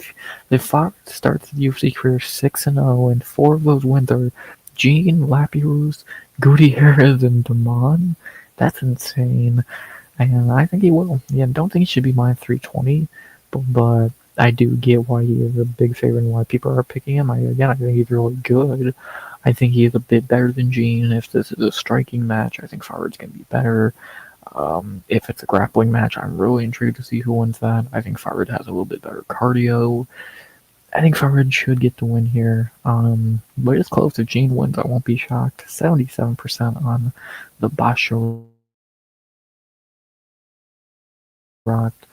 If Farid starts the UFC career 6-0 and 4 of those wins are Gene, Lapidus, Gutierrez, and Damon, that's insane. And I think he will. Yeah, don't think he should be minus 320, but I do get why he is a big favorite and why people are picking him. I think he's really good. I think he is a bit better than Gene. If this is a striking match, I think Farid's going to be better. If it's a grappling match, I'm really intrigued to see who wins that. I think Farid has a little bit better cardio. I think Farid should get the win here. But it's close. If Gene wins, I won't be shocked. 77% on the Basho rocked.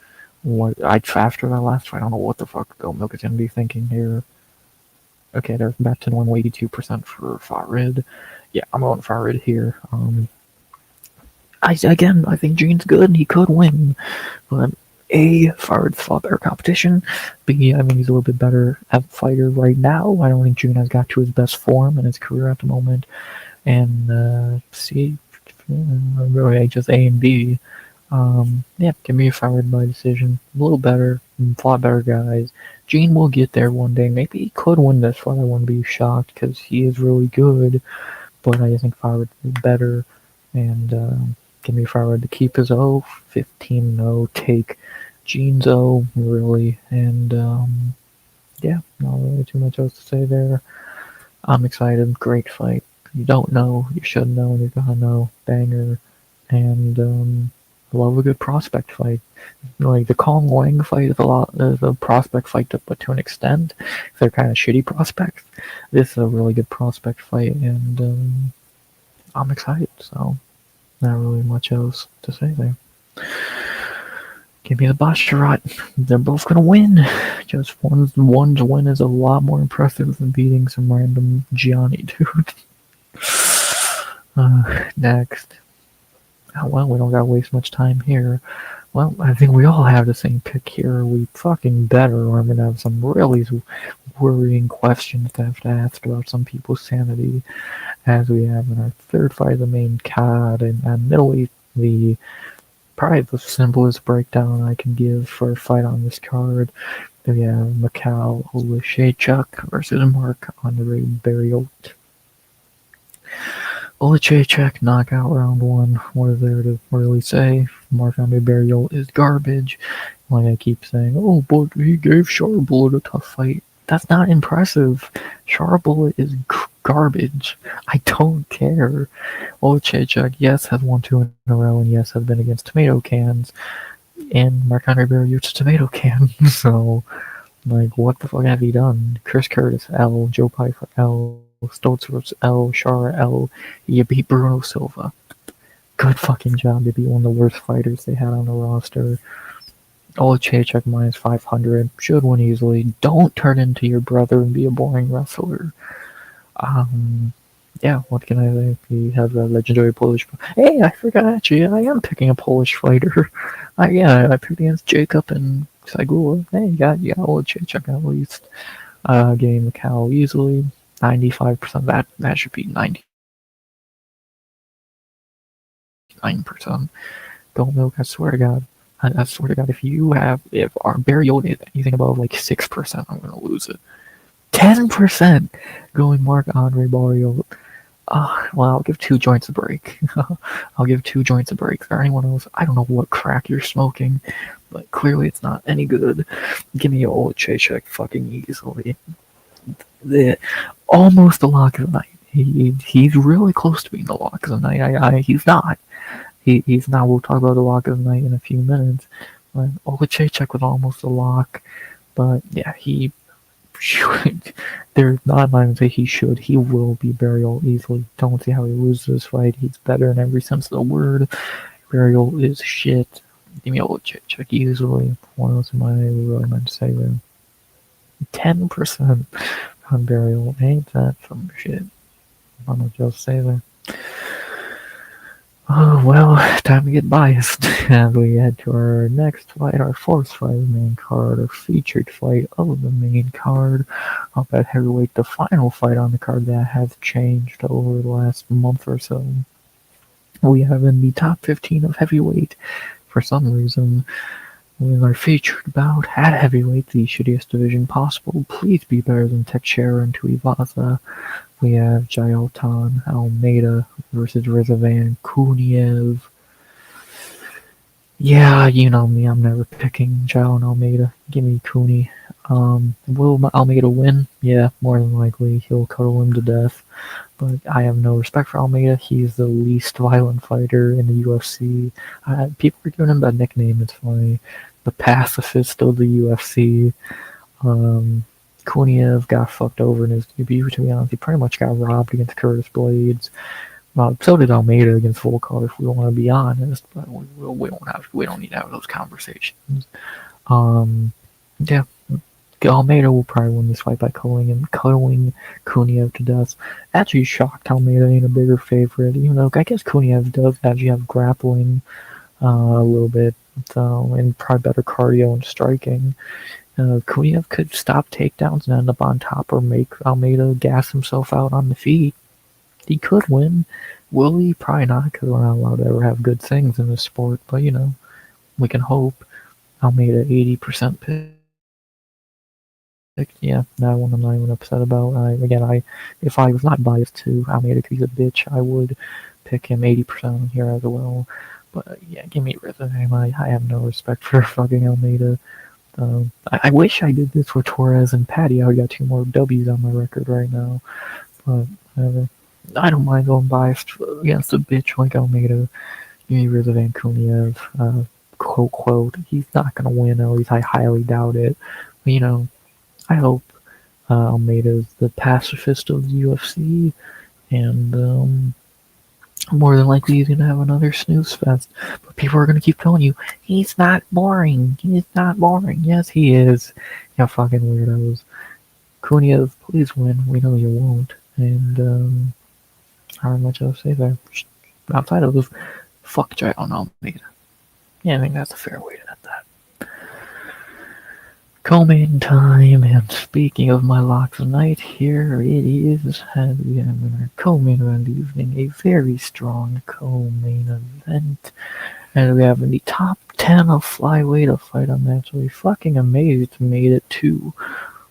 After that last fight, I don't know what the fuck Go Milk is gonna be thinking here. Okay, they're back to normal 82% for Farid. Yeah, I'm going Farid here. I think Gene's good. He could win, but A, Farid's fought better competition. B, I think he's a little bit better as a fighter right now. I don't think Gene has got to his best form in his career at the moment. And C, really just A and B. Yeah, give me a Farid by decision. A little better, fought better guys. Gene will get there one day. Maybe he could win this fight. I wouldn't be shocked because he is really good. But I think Farid is better. And give me Farid to keep his O. 15-0. Take Gene's O, really. And yeah, not really too much else to say there. I'm excited. Great fight. You don't know. You should know. And you're gonna know. Banger. And love a good prospect fight. Like the Kong Wang fight is a prospect fight, but to an extent, they're kind of shitty prospects. This is a really good prospect fight, and I'm excited. So, not really much else to say there. Give me the Basharat. They're both gonna win. Just one's win is a lot more impressive than beating some random Gianni dude. Next. Oh, well, we don't gotta waste much time here. Well, I think we all have the same pick here. We fucking better, or I'm gonna have some really worrying questions to have to ask about some people's sanity, as we have in our third fight of the main card, and at middleweight, the probably the simplest breakdown I can give for a fight on this card. We have Mikhail Olashechuk versus Marc-Andre Barriault. Olashechuk knockout round 1. What is there to really say? Marc-Andre Barriault is garbage. Like I keep saying, oh, but he gave Charbullet a tough fight. That's not impressive. Charbullet is garbage. I don't care. Olashechuk, yes, has won 2 in a row, and yes, has been against tomato cans. And Marc-Andre Barriault's a tomato can. So, like, what the fuck have he done? Chris Curtis, L. Joe Pyfer, L. Stoltzfus, L. Shara, L. You beat Bruno Silva. Good fucking job to beat one of the worst fighters they had on the roster. Olashechuk minus 500. Should win easily. Don't turn into your brother and be a boring wrestler. Yeah, what can I say? He has a legendary Polish. Hey, I forgot actually. I am picking a Polish fighter. I picked against Jacob and Sagula. Hey, you got Olashechuk at least. Getting Macau easily. 95%. That should be 99%. Don't milk. I swear to God. I swear to God, if our Barrios is anything above like 6%, I'm gonna lose it. 10% going Marc-Andre Barrios. Well, I'll give 2 joints a break. I'll give 2 joints a break. For anyone else, I don't know what crack you're smoking, but clearly it's not any good. Give me Olashechuk fucking easily. Almost the lock of the night. He's really close to being the lock of the night. He's not. He's not. We'll talk about the lock of the night in a few minutes. But Olashechuk was almost a lock. But yeah, he should. There's not even say he should. He will be Barriault easily. Don't see how he loses this fight. He's better in every sense of the word. Barriault is shit. Give me Olashechuk easily. What else am I really meant to say there? 10% on Barriault. Ain't that some shit? I'm gonna just say there. Oh, well, time to get biased. And we head to our next fight, our 4th fight of the main card, our featured fight of the main card. Up at heavyweight, the final fight on the card that has changed over the last month or so. We have in the top 15 of heavyweight, for some reason, with our featured bout at heavyweight, the shittiest division possible. Please be better than Teixeira and Tuivasa. We have Jailton Almeida versus Rizvan Kuniev. Yeah, you know me, I'm never picking Jailton Almeida. Give me Cooney. Will Almeida win? Yeah, more than likely. He'll cuddle him to death. But I have no respect for Almeida. He's the least violent fighter in the UFC. People are giving him that nickname. It's funny. The pacifist of the UFC. Kuniev got fucked over in his debut, to be honest. He pretty much got robbed against Curtis Blades. So did Almeida against Volkov, if we want to be honest, but we don't need to have those conversations. Yeah, Almeida will probably win this fight by cuddling Kuniev to death. Actually shocked Almeida ain't a bigger favorite, even though I guess Kuniev does actually have grappling a little bit, and probably better cardio and striking. Kuniev could stop takedowns and end up on top, or make Almeida gas himself out on the feet. He could win. Will he? Probably not, because we're not allowed to ever have good things in this sport, but we can hope. Almeida 80% pick. Yeah, that one I'm not even upset about. If I was not biased to Almeida because he's a bitch, I would pick him 80% here as well. But yeah, give me Rizvan. I have no respect for fucking Almeida. I wish I did this with Torres and Patty. I got 2 more W's on my record right now. But whatever. I don't mind going biased against a bitch like Almeida. Give me Rizvan Kuniev. Quote, he's not going to win, at least I highly doubt it. But, I hope Almeida's the pacifist of the UFC, and more than likely he's going to have another snooze fest. But people are going to keep telling you, he's not boring. He's not boring. Yes, he is. You fucking weirdos. Kuniev, please win. We know you won't. And, how much I'll say there. Outside of this, fuck Jailton Almeida. Yeah, I think that's a fair way to end that. Co-main time, and speaking of my locks of night, here it is, as we have in our co-main event evening, a very strong co-main event. And we have in the top 10 of flyweight. A fight I'm absolutely fucking amazed made it to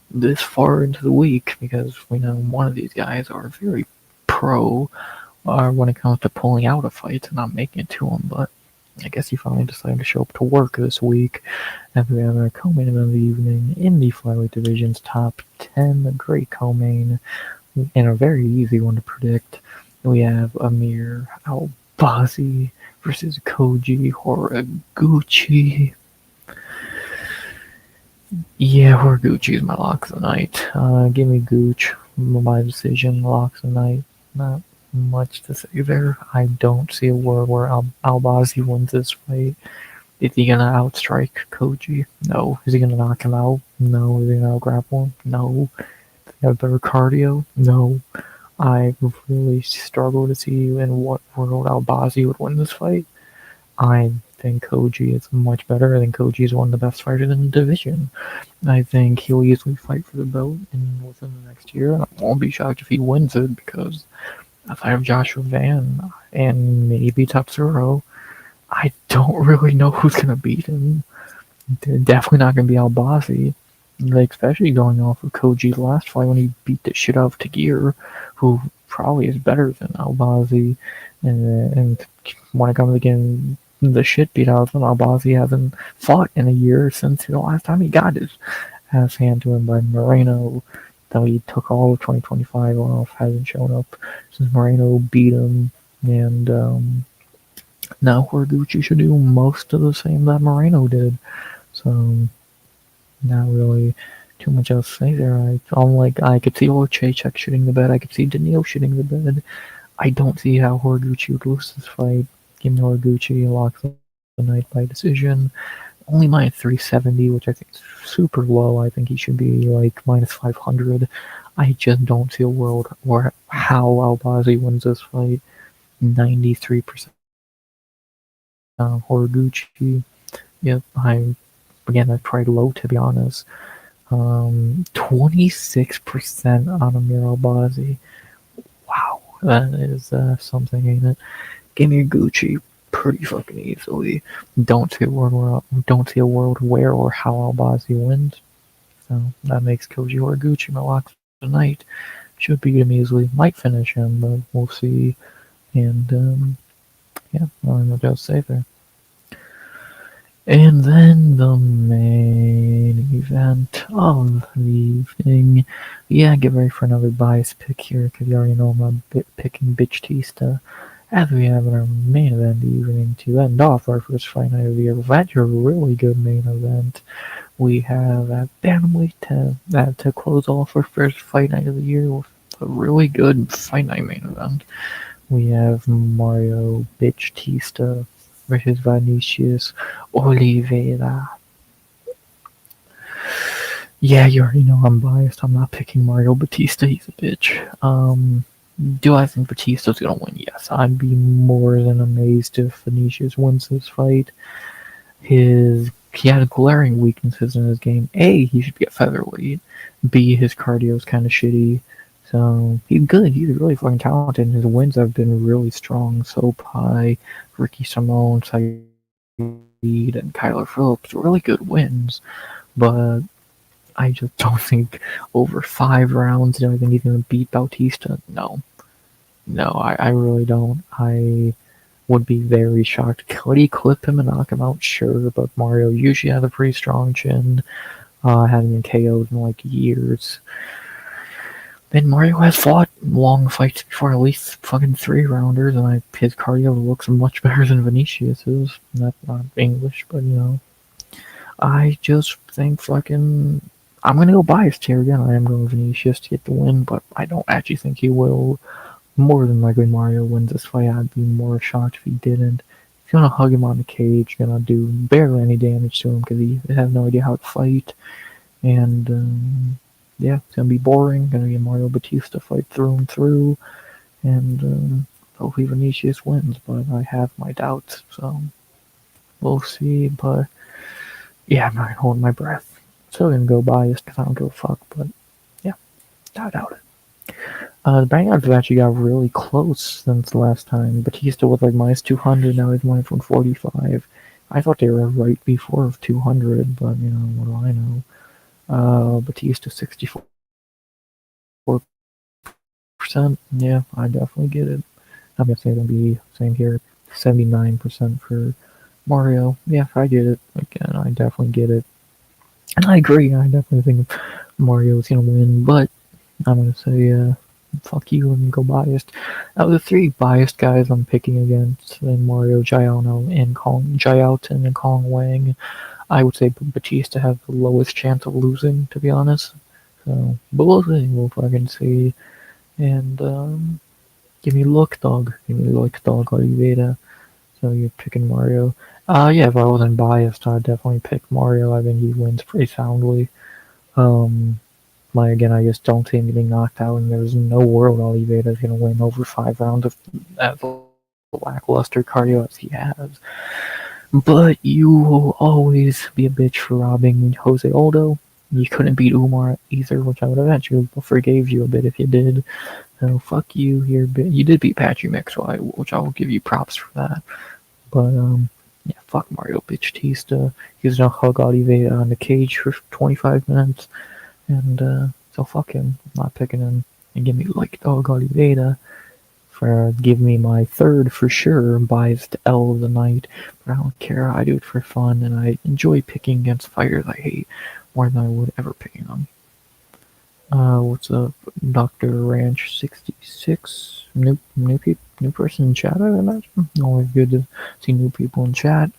this far into the week, because we know one of these guys are very pro when it comes to pulling out a fight and not making it to him, but I guess he finally decided to show up to work this week. And we have our co-main event of the evening in the flyweight division's top 10, a great co-main, and a very easy one to predict. We have Amir Albazi versus Koji Horiguchi. Yeah, Horiguchi is my lock of the night. Give me Gooch. My decision, locks of the night. Not much to say there. I don't see a world where Albazi wins this fight. Is he gonna outstrike Koji? No. Is he gonna knock him out? No. Is he gonna outgrapple him? No. Does he have better cardio? No. I really struggle to see in what world Albazi would win this fight. I think Koji is much better. I think Koji is one of the best fighters in the division. I think he'll easily fight for the belt within the next year, and I won't be shocked if he wins it, because if I have Joshua Van and maybe Tatsuro, I don't really know who's gonna beat him. They're definitely not gonna be Albazi. Like, especially going off of Koji's last fight when he beat the shit out of Tagir, who probably is better than Albazi. And when it comes to getting the shit beat out of him, Albazi hasn't fought in a year since the last time he got his ass handed to him by Moreno. Though he took all of 2025 off, hasn't shown up since Moreno beat him. And now Horiguchi should do most of the same that Moreno did. So, not really too much else to say there. I could see Olechechek shitting the bed. I could see Daniil shitting the bed. I don't see how Horiguchi would lose this fight. Give me Horiguchi, locks the night by decision. Only minus 370, which I think is super low. I think he should be like minus 500. I just don't see a world where how Albazi wins this fight. 93% Horiguchi. Yep, that's probably low, to be honest. 26% on Amir Albazi. Wow, that is something, ain't it? Give me Gucci pretty fucking easily. Don't see a world where or how Albazi wins. So that makes Koji Horiguchi my lock tonight. Should beat him easily. Might finish him, but we'll see. And yeah, I don't know what else to say there. And then the main event of the evening. Yeah, get ready for another bias pick here, because you already know I'm picking Bitchtista. As we have in our main event of the evening to end off our first fight night of the year. That's your really good main event. We have at Bantamweight to close off our first fight night of the year with a really good fight night main event. We have Mario Bitchtista versus Vinicius Oliveira. Yeah, you already know I'm biased. I'm not picking Mario Batista. He's a bitch. Do I think Batista's gonna win? Yes. I'd be more than amazed if Vinicius wins this fight. He had glaring weaknesses in his game. A, he should be at featherweight. B, his cardio is kind of shitty. So he's good. He's really fucking talented. And his wins have been really strong. Sopai, Ricky Simone, Saeed, and Kyler Phillips. Really good wins. But I just don't think over 5 rounds, do I think he's going to beat Bautista? No. I really don't. I would be very shocked. Could he clip him and knock him out? Sure, but Mario usually has a pretty strong chin. Hasn't been KO'd in like years. And Mario has fought long fights before, at least fucking 3-rounders, and his cardio looks much better than Vinicius's. That's not English, but you know. I just think fucking... I'm gonna go biased here again. I am going Vinicius to get the win, but I don't actually think he will. More than likely Mario wins this fight. I'd be more shocked if he didn't. He's gonna hug him on the cage, gonna do barely any damage to him because he has no idea how to fight. And yeah, it's gonna be boring. Gonna be a Mario Batista fight through and through. And hopefully Vinicius wins, but I have my doubts, so we'll see. But yeah, I'm not holding my breath. Still gonna go biased because I don't give a fuck, but yeah, I doubt it. The batting odds have actually got really close since the last time. Batista was like minus 200, now he's minus 145. I thought they were right before 200, but what do I know? Batista 64%. Yeah, I definitely get it. I'm gonna say it'll be same here. 79% for Mario. Yeah, I get it. Again, I definitely get it. And I agree. I definitely think Mario is gonna win, but I'm gonna say fuck you and go biased. Out of the three biased guys I'm picking against, in Mario, Giano, and Kong Jiaoten and Kong Wang, I would say Batista has the lowest chance of losing, to be honest. So, but we'll see. We'll fucking see. And give me luck, dog. Give me luck, dog. Oliveira. So you're picking Mario. Yeah. If I wasn't biased, I'd definitely pick Mario. I think he wins pretty soundly. Um, again, I just don't see him getting knocked out, and there's no world Oliveira's gonna win over 5 rounds of as lackluster cardio as he has. But you will always be a bitch for robbing Jose Aldo. You couldn't beat Umar either, which I would have actually forgave you a bit if you did. So fuck you here, you did beat Patrick Maxwell, which I will give you props for that. But yeah, fuck Mario Batista. He's gonna hug Oliveira on the cage for 25 minutes. And so fuck him. I'm not picking him. And give me like dog Oliveira for give me my third for sure biased L of the night. But I don't care. I do it for fun, and I enjoy picking against fighters I hate more than I would ever picking them. What's up, Dr. Ranch 66? New person in chat, I imagine. Always good to see new people in chat.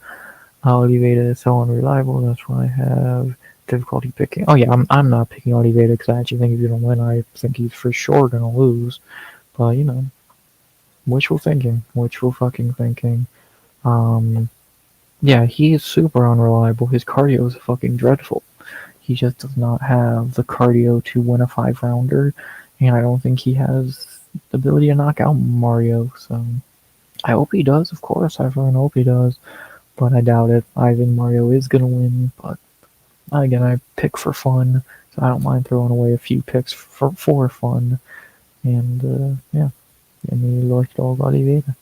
Oliveira is so unreliable. That's why I have difficulty picking. Oh yeah, I'm not picking Oliveira because I actually think he's gonna win. I think he's for sure gonna lose. But wishful thinking, wishful fucking thinking. Yeah, he is super unreliable. His cardio is fucking dreadful. He just does not have the cardio to win a 5 rounder, and I don't think he has the ability to knock out Mario. So I hope he does. Of course, I really hope he does. But I doubt it. I think Mario is gonna win, but again, I pick for fun, so I don't mind throwing away a few picks for fun. And yeah, give me like dog Oliveira.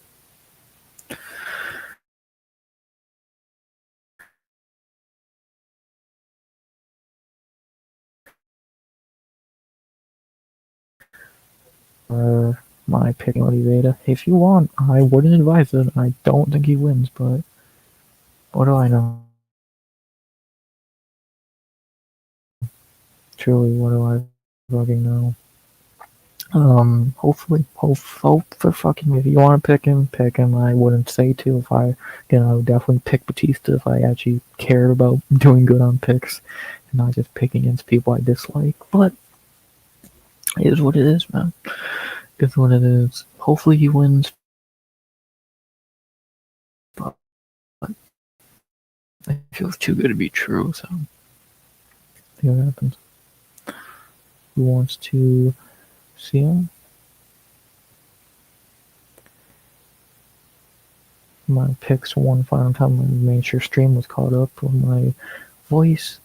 My picking Oliveira. If you want, I wouldn't advise it. I don't think he wins, but what do I know? Truly, what do I fucking know? Hopefully, hope for fucking if you want to pick him, pick him. I wouldn't say to if I, I would definitely pick Batista if I actually cared about doing good on picks and not just picking against people I dislike. But it is what it is, man. It's what it is. Hopefully he wins, but it feels too good to be true, so see what happens. Who wants to see him? My picks one final time. I made sure stream was caught up with my voice.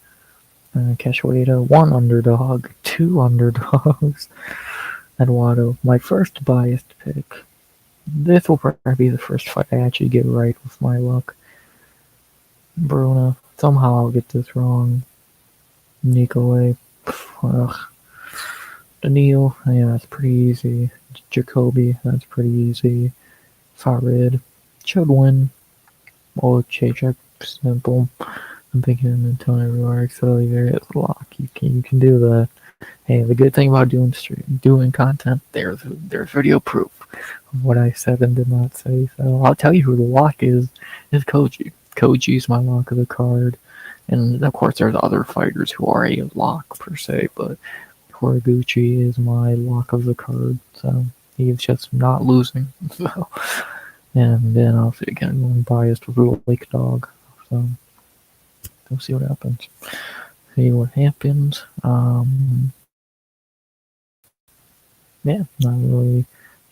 Cachoeira, 1 underdog, 2 underdogs. Eduardo, my first biased pick. This will probably be the first fight I actually get right with my luck. Bruna, somehow I'll get this wrong. Nicolay, ugh. Daniil, yeah, that's pretty easy. Jacoby, that's pretty easy. Farid, should win. Chachek, simple. I'm thinking Antonio Ruark, Oliveira is a lock. You can do that. Hey, the good thing about doing content, there's video proof of what I said and did not say. So I'll tell you who the lock is Koji. Koji's my lock of the card. And of course there's other fighters who are a lock per se, but Horiguchi is my lock of the card. So he's just not losing. So and then I'll see again I'm biased with Lake Dog. So we'll see what happens. See what happens. Yeah, not really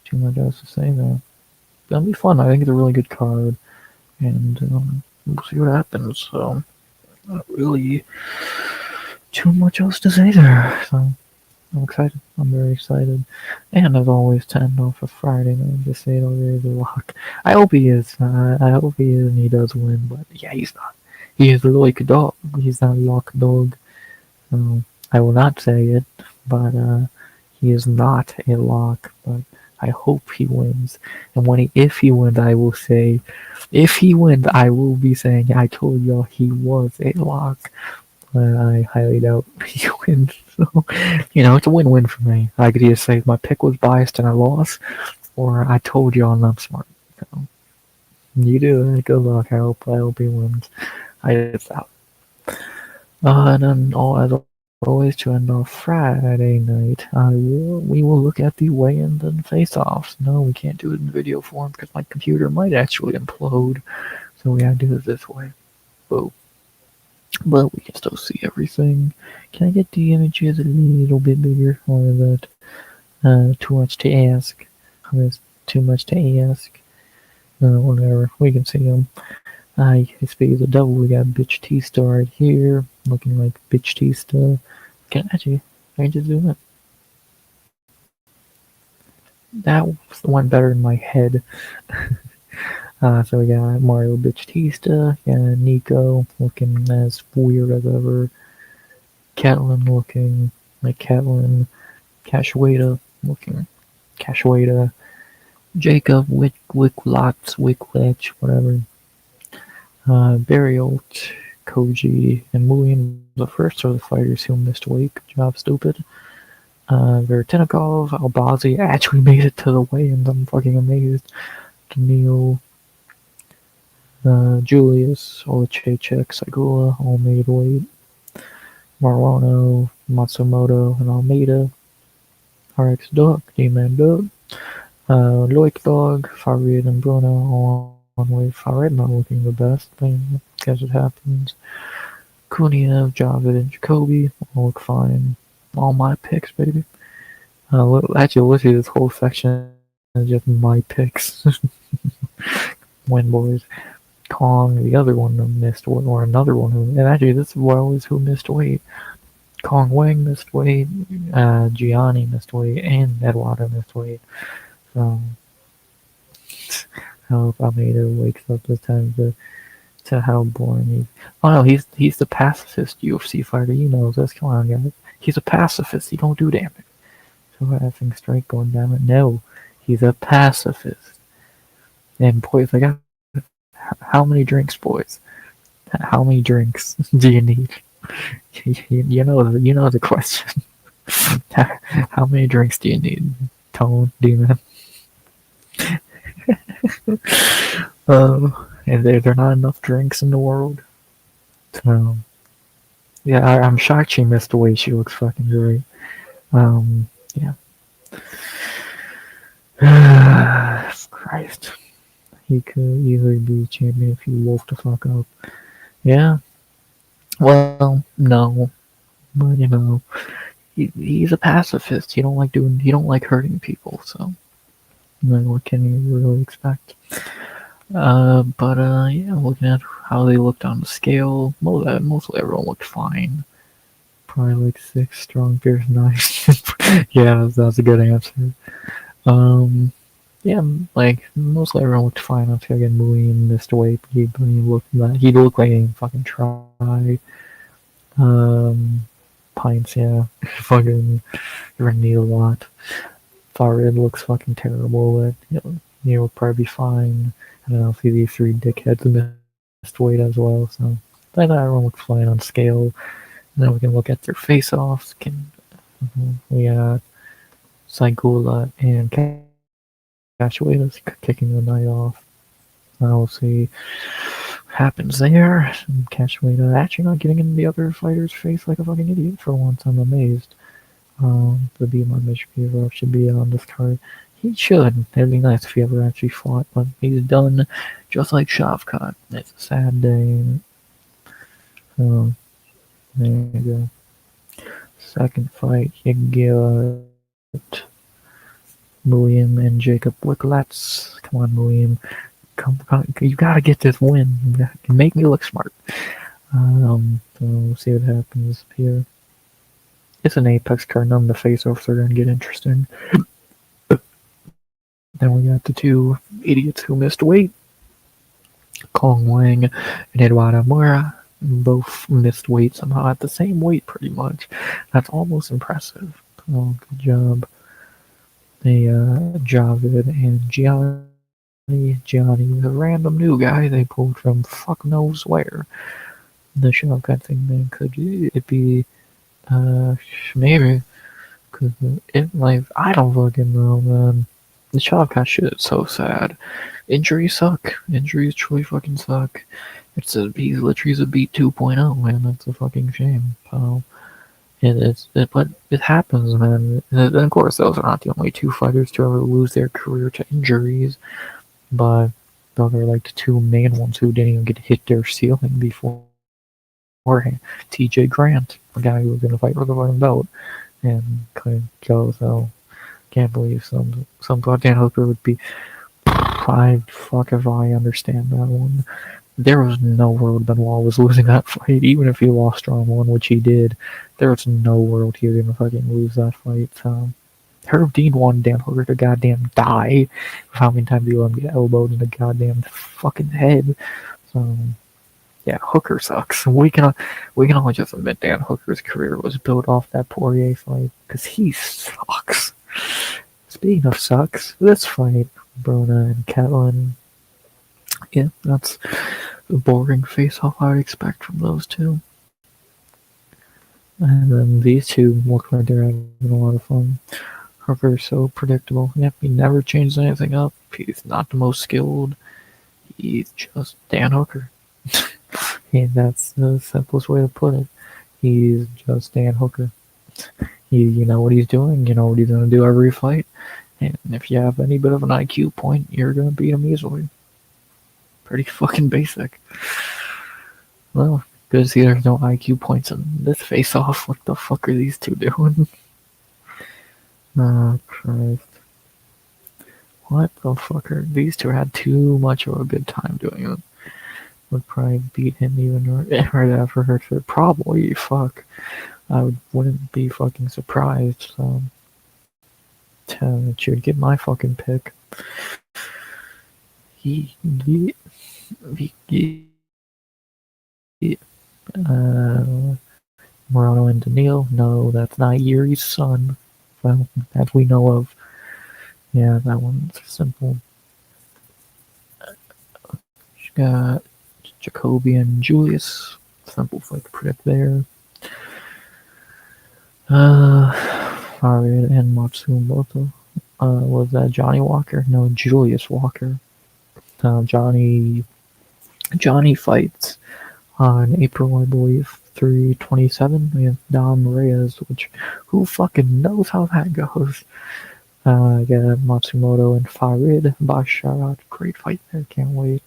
too much else to say there. It'll be fun. I think it's a really good card, and we'll see what happens. So, not really too much else to say there. So, I'm excited. I'm very excited. And as always, to end off a Friday night, just say it already is a lock. I hope he is. I hope he is and he does win, but yeah, he's not. He is like a dog. He's not a lock dog. I will not say it, but he is not a lock. But I hope he wins. And if he wins, I will say, if he wins, I will be saying, I told y'all he was a lock. I highly doubt he wins. So, it's a win-win for me. I could either say my pick was biased and I lost, or I told y'all and I'm smart. So, you do it. Good luck. I hope he wins. I just out. And then, as always, to end off Friday night, we will look at the weigh-ins and face-offs. No, we can't do it in video form because my computer might actually implode. So we gotta do it this way. Boom. But we can still see everything. Can I get the images a little bit bigger, or is that too much to ask? That's too much to ask. Whatever, we can see them. His speed is the devil. We got Bitch Tista right here, looking like Bitch Tista. I can just zoom in. That went better in my head. So we got Mario Batista, Nico looking as weird as ever, Catelyn looking like Catelyn, Cachoeira looking Cachoeira, Jacob Wicklach, whatever, Barriolt, Koji, and Muin, the first are the fighters who missed weight. Good job, stupid. Vertinikov, Albazi actually made it to the weigh-ins. I'm fucking amazed. Neil, Julius, Olachechek, Sagula, all made weight. Marwano, Matsumoto, and Almeida. RX Duck, D-Man Duck. Loic Dog, Farid, and Bruno all on weight. Farid not looking the best, but I guess it happens. Kuniev, Javid, and Jacoby all look fine. All my picks, baby. Actually, literally, this whole section is just my picks. Win, boys. Kong, the other one who missed weight, or another one who, and actually this was who missed weight. Kong Wang missed weight, Gianni missed weight, and Eduardo missed weight. So, I hope Almeida wakes up this time to how boring he is. Oh no, he's the pacifist UFC fighter. You know this. Come on, guys. He's a pacifist. He don't do damage. So I think straight going down it. No, he's a pacifist. And boys, I got how many drinks, boys? How many drinks do you need? You know the question. How many drinks do you need, Tone Demon? And there are not enough drinks in the world. So, yeah, I'm shocked she missed weight. She looks fucking great. Yeah. Christ. He could easily be champion if he wolfed the fuck up. Yeah. Well, no. But, he's a pacifist. He don't like hurting people, so what can you really expect? Yeah, looking at how they looked on the scale, mostly everyone looked fine. Probably like 6, strong, fierce, nice. Yeah, that's a good answer. Yeah, like mostly everyone looked fine. I'm still getting Muin missed weight, but he looked like he fucking try. Pints, yeah, fucking Renee a lot. Farid looks fucking terrible, but he'll probably be fine. I don't know if these 3 dickheads missed weight as well, so I thought everyone looked fine on scale. And then we can look at their face-offs. We got Saigula and Cachoeira's kicking the night off. We'll see what happens there. Cachoeira actually not getting in the other fighter's face like a fucking idiot for once. I'm amazed. The BMI Mishkiro should be on this card. He should. It'd be nice if he ever actually fought, but he's done just like Shavkat. It's a sad day. There you go. Second fight, you get William and Jacob Wicklats. Come on, William. Come, you gotta get this win. Make me look smart. So we'll see what happens here. It's an Apex card. None of the face-offs are gonna get interesting. Then we got the two idiots who missed weight, Kong Wang and Eduardo Moura. Both missed weight somehow at the same weight, pretty much. That's almost impressive. Oh, good job. Javid and Gianni. Gianni was a random new guy they pulled from fuck knows where. The shotgun thing then could it be maybe because it like I don't fucking know, man. The shotgun shit is so sad. Injuries suck. Injuries truly fucking suck. He's literally a beat 2.0, man. That's a fucking shame. So but it happens, man. And of course, those are not the only two fighters to ever lose their career to injuries, but those are like the two main ones who didn't even get to hit their ceiling beforehand. T.J. Grant, the guy who was gonna fight for the fucking belt, and couldn't go. So can't believe some Dan Hooker would be. Fuck if I understand that one. There was no world Benoit was losing that fight, even if he lost round one, which he did. There was no world he was gonna fucking lose that fight. So Herb Dean wanted Dan Hooker to goddamn die. How many times he let him get elbowed in the goddamn fucking head? So yeah, Hooker sucks. We can only just admit Dan Hooker's career was built off that Poirier fight because he sucks. Speaking of sucks, this fight, Bruna and Catlin. Yeah, that's a boring face-off I would expect from those two. And then these two look like they're having a lot of fun. Hooker's so predictable. Yep, he never changes anything up. He's not the most skilled. He's just Dan Hooker. And that's the simplest way to put it. He's just Dan Hooker. You know what he's doing. You know what he's going to do every fight. And if you have any bit of an IQ point, you're going to beat him easily. Pretty fucking basic. Well, good to see there's no IQ points in this face-off. What the fuck are these two doing? Oh, Christ. What the fuck are... These two had too much of a good time doing it. Would probably beat him even right after her third. Probably, fuck. Wouldn't be fucking surprised, so... She would get my fucking pick. Morano and Daniil. No, that's not Yuri's son. Well, that we know of. Yeah, that one's simple. She got Jacoby and Julius. Simple fight to predict there. Farid and Matsumoto. Was that Johnny Walker? No, Julius Walker. Johnny fights on April, I believe, 3/27 with Dom Reyes, which who fucking knows how that goes. Got Matsumoto and Farid Basharat. Great fight there, can't wait.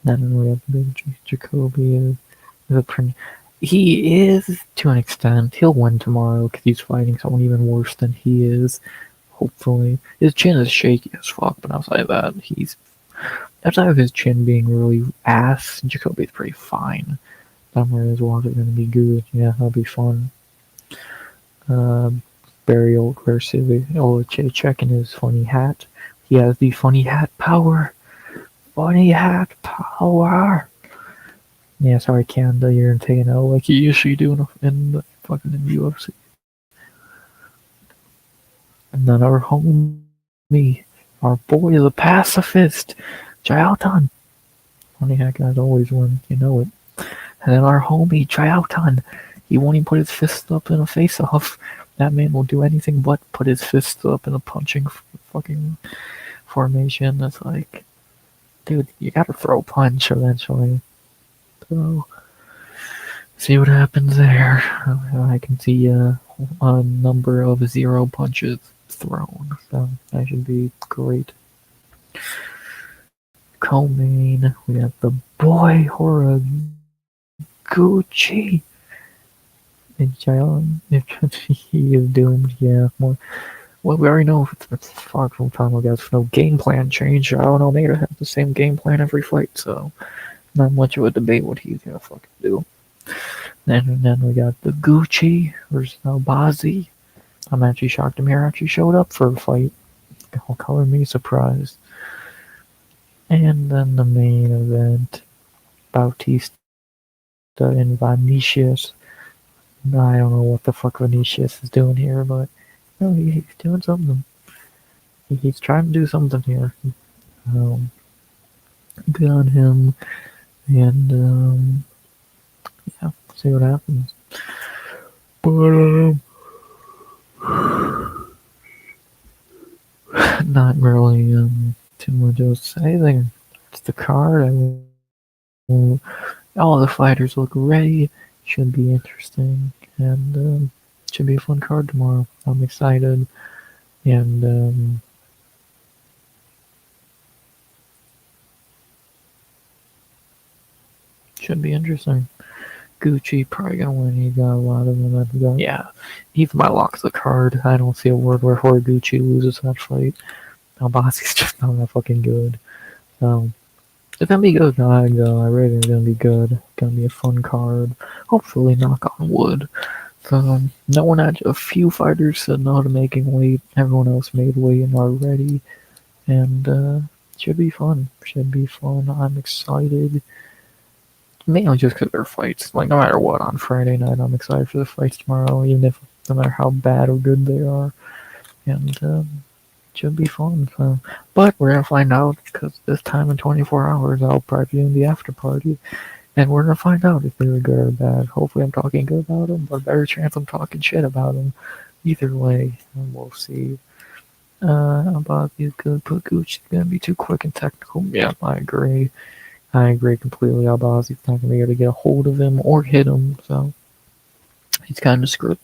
Then we have Big Jacoby. He is, to an extent. He'll win tomorrow because he's fighting someone even worse than he is. Hopefully. His chin is shaky as fuck, but outside of that, outside of his chin being really ass, Jacoby's pretty fine. Reyes Walker gonna be good. Yeah, that'll be fun. Barry Olche checking his funny hat. He has the funny hat power. Funny hat power. Yeah, sorry, Canada, you're taking out like you usually do in the UFC. And then our homie, our boy, the pacifist, Jayalton. Funny hat guys always win, you know it. And then our homie, Jayalton, he won't even put his fist up in a face-off. That man will do anything but put his fist up in a punching fucking formation. That's like, dude, you gotta throw a punch eventually. So, see what happens there. I can see a number of 0 punches thrown, so that should be great. Co-main, we have the boy Horiguchi. He is doomed, yeah. Well, we already know it's far from time ago, there's no game plan change. I don't know, Almeida has the same game plan every fight, so not much of a debate what he's gonna fucking do. And then we got the Gucci versus Albazi. I'm actually shocked Amir actually showed up for a fight. Color me surprised. And then the main event, Bautista and Vinicius. I don't know what the fuck Vinicius is doing here, but no, he's doing something. He's trying to do something here. Um, Good on him. And yeah, see what happens. But not really too much else to say there. It's the card. All the fighters look ready. Should be interesting, and should be a fun card tomorrow. I'm excited, and should be interesting. Gucci probably gonna win. He got a lot of momentum going. Yeah, he's my lock of the card. I don't see a world where Gucci loses that fight. Albazi's just not that fucking good. So it's gonna be good. No, I really it's gonna be good. Gonna be a fun card. Hopefully, knock on wood. So no one had a few fighters said no to making weight. Everyone else made weight and are ready. And should be fun. Should be fun. I'm excited. Mainly just because they're fights. Like no matter what on Friday night, I'm excited for the fights tomorrow. Even if no matter how bad or good they are. And should be fun. So, but we're gonna find out because this time in 24 hours I'll probably be in the after party, and we're gonna find out if they were good or bad. Hopefully I'm talking good about them, but a better chance I'm talking shit about them. Either way, and we'll see. About you could put Gucci's gonna be too quick and technical. Yeah, I agree. I agree completely. Albazi's not gonna be able to get a hold of him or hit him, so he's kind of screwed.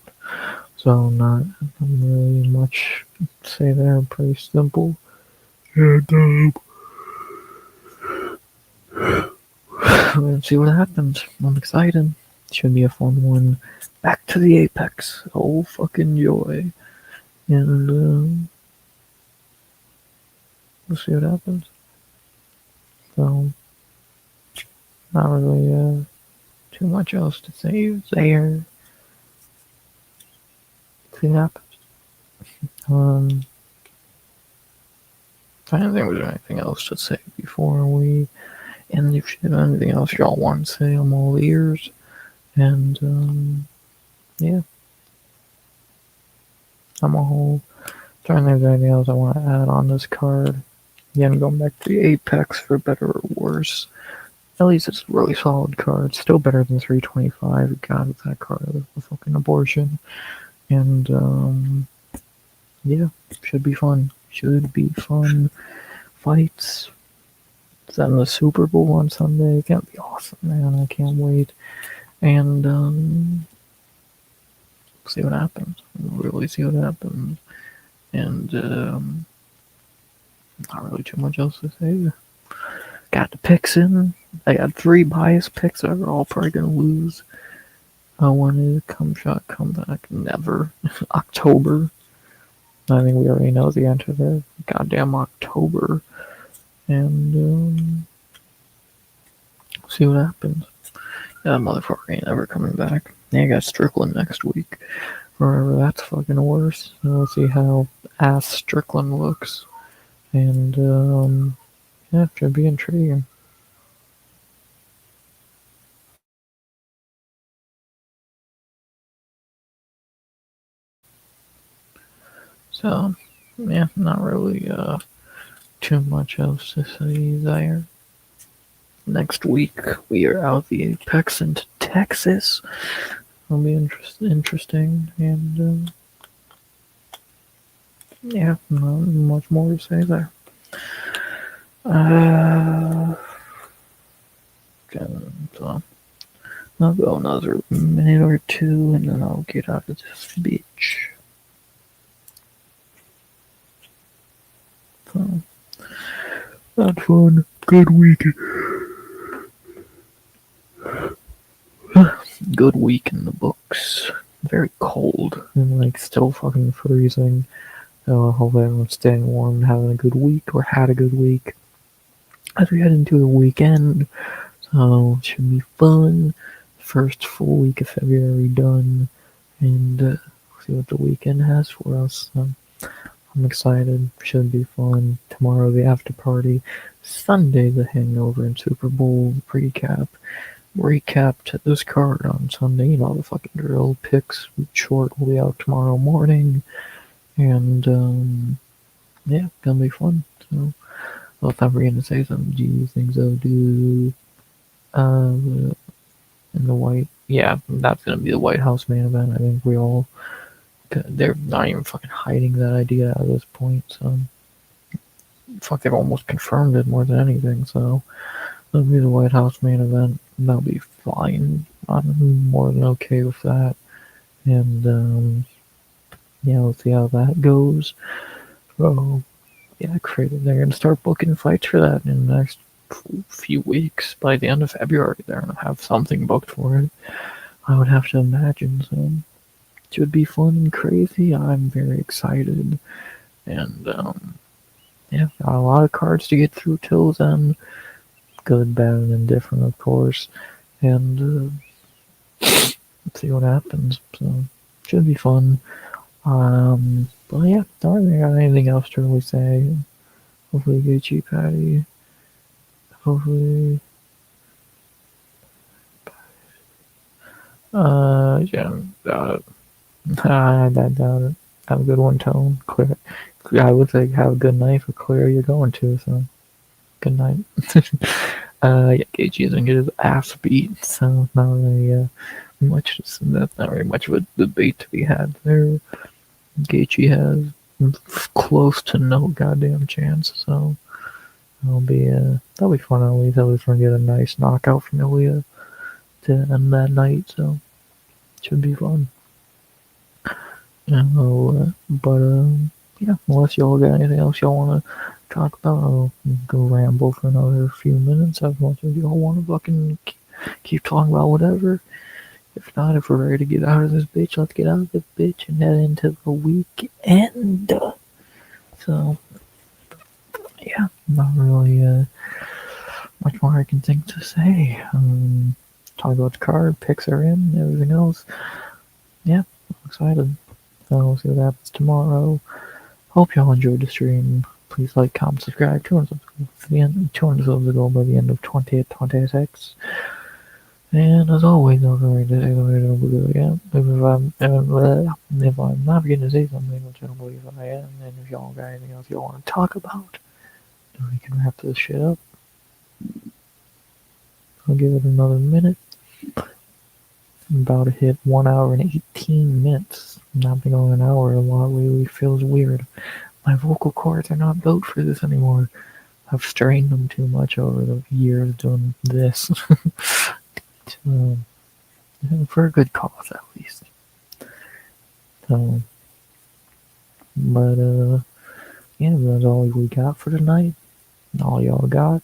So not really much to say there. Pretty simple. And let's see what happens. I'm excited. Should be a fun one. Back to the Apex. Oh fucking joy. And we'll see what happens. So not really too much else to say there. See what happens. I don't think there's anything else to say before we end. If you have anything else y'all want to say, I'm all ears. And yeah, I'm all trying to think of anything else I want to add on this card. Again, going back to the Apex for better or worse. At least it's a really solid card. Still better than 325. God, that card is a fucking abortion. And yeah, should be fun. Should be fun. Fights. Then the Super Bowl on Sunday. It's gonna be awesome, man. I can't wait. And see what happens. Really see what happens. And not really too much else to say. Got the picks in. I got 3 biased picks that are all probably gonna lose. I wanted come shot, come back, never. October. I think we already know the answer there. Goddamn October. And see what happens. Yeah, that motherfucker ain't ever coming back. Yeah, I got Strickland next week. Wherever that's fucking worse. So we'll see how ass Strickland looks. And yeah, it should be intriguing. So yeah, not really too much else to say there. Next week we are out the Apex into Texas. It'll be interesting, and yeah, not much more to say there. So I'll go another minute or two, and then I'll get out of this bitch. So that's fun. Good week. Good week in the books. Very cold and like still fucking freezing. So hopefully everyone's staying warm and having a good week or had a good week as we head into the weekend. So it should be fun. first full week of February done, and see what the weekend has for us. So I'm excited. Should be fun. Tomorrow the after party. Sunday the hangover and Super Bowl recap. Recap to this card on Sunday. You know the fucking drill. Picks short will be out tomorrow morning, and yeah, gonna be fun. So I thought we were gonna say something. Do you think so? Do in the white? Yeah, that's gonna be the White House main event. I think we all. They're not even fucking hiding that idea at this point. So fuck, they've almost confirmed it more than anything. So that'll be the White House main event. That'll be fine. I'm more than okay with that. And yeah, we'll see how that goes. So yeah, crazy. They're gonna start booking fights for that in the next few weeks. By the end of February, they're gonna have something booked for it. I would have to imagine. So it should be fun and crazy. I'm very excited. And yeah, got a lot of cards to get through till then. Good, bad, and indifferent, of course. And see what happens. So should be fun. But yeah, don't really got anything else to really say. Hopefully Gucci Patty. Hopefully yeah, doubt it. I doubt it. Have a good one, Tone. Clear. I would say have a good night for Claire you're going to, so good night. Yeah, Gaethje isn't get his ass beat, so not really much. That's not very much of a debate to be had there. Gaethje has close to no goddamn chance, so that'll be fun at least. At least we're gonna get a nice knockout from Ilya to end that night, so it should be fun. Yeah, unless y'all got anything else y'all want to talk about, I'll go ramble for another few minutes as much as y'all want to fucking keep talking about whatever. If not, if we're ready to get out of this bitch, let's get out of this bitch and head into the weekend. So, yeah, not really much more I can think to say. Talk about the card, picks are in, everything else. Yeah, I'm excited. So we'll see what happens tomorrow. Hope y'all enjoyed the stream. Please like, comment, subscribe. 200 subs ago by the end of 2026. And as always, don't forget to say something again. If I'm not forgetting to say something, which I don't believe I am, and if y'all got anything else y'all want to talk about, then we can wrap this shit up. I'll give it another minute. I'm about to hit 1 hour and 18 minutes. Not been going an hour a lot lately. Feels weird. My vocal cords are not built for this anymore. I've strained them too much over the years doing this. For a good cause, at least. So, but yeah, that's all we got for tonight. All y'all got.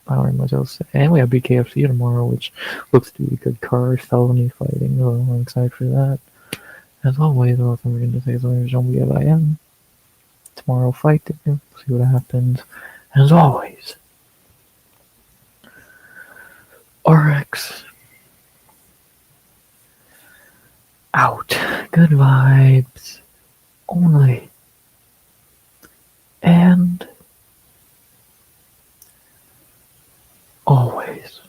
I don't have much else to say. And we have BKFC tomorrow, which looks to be a good card. Felony fighting, so I'm excited for that. As always, we're going to say something Jean-Pierre tomorrow fight day. See what happens. And as always, RX out. Good vibes only. And always.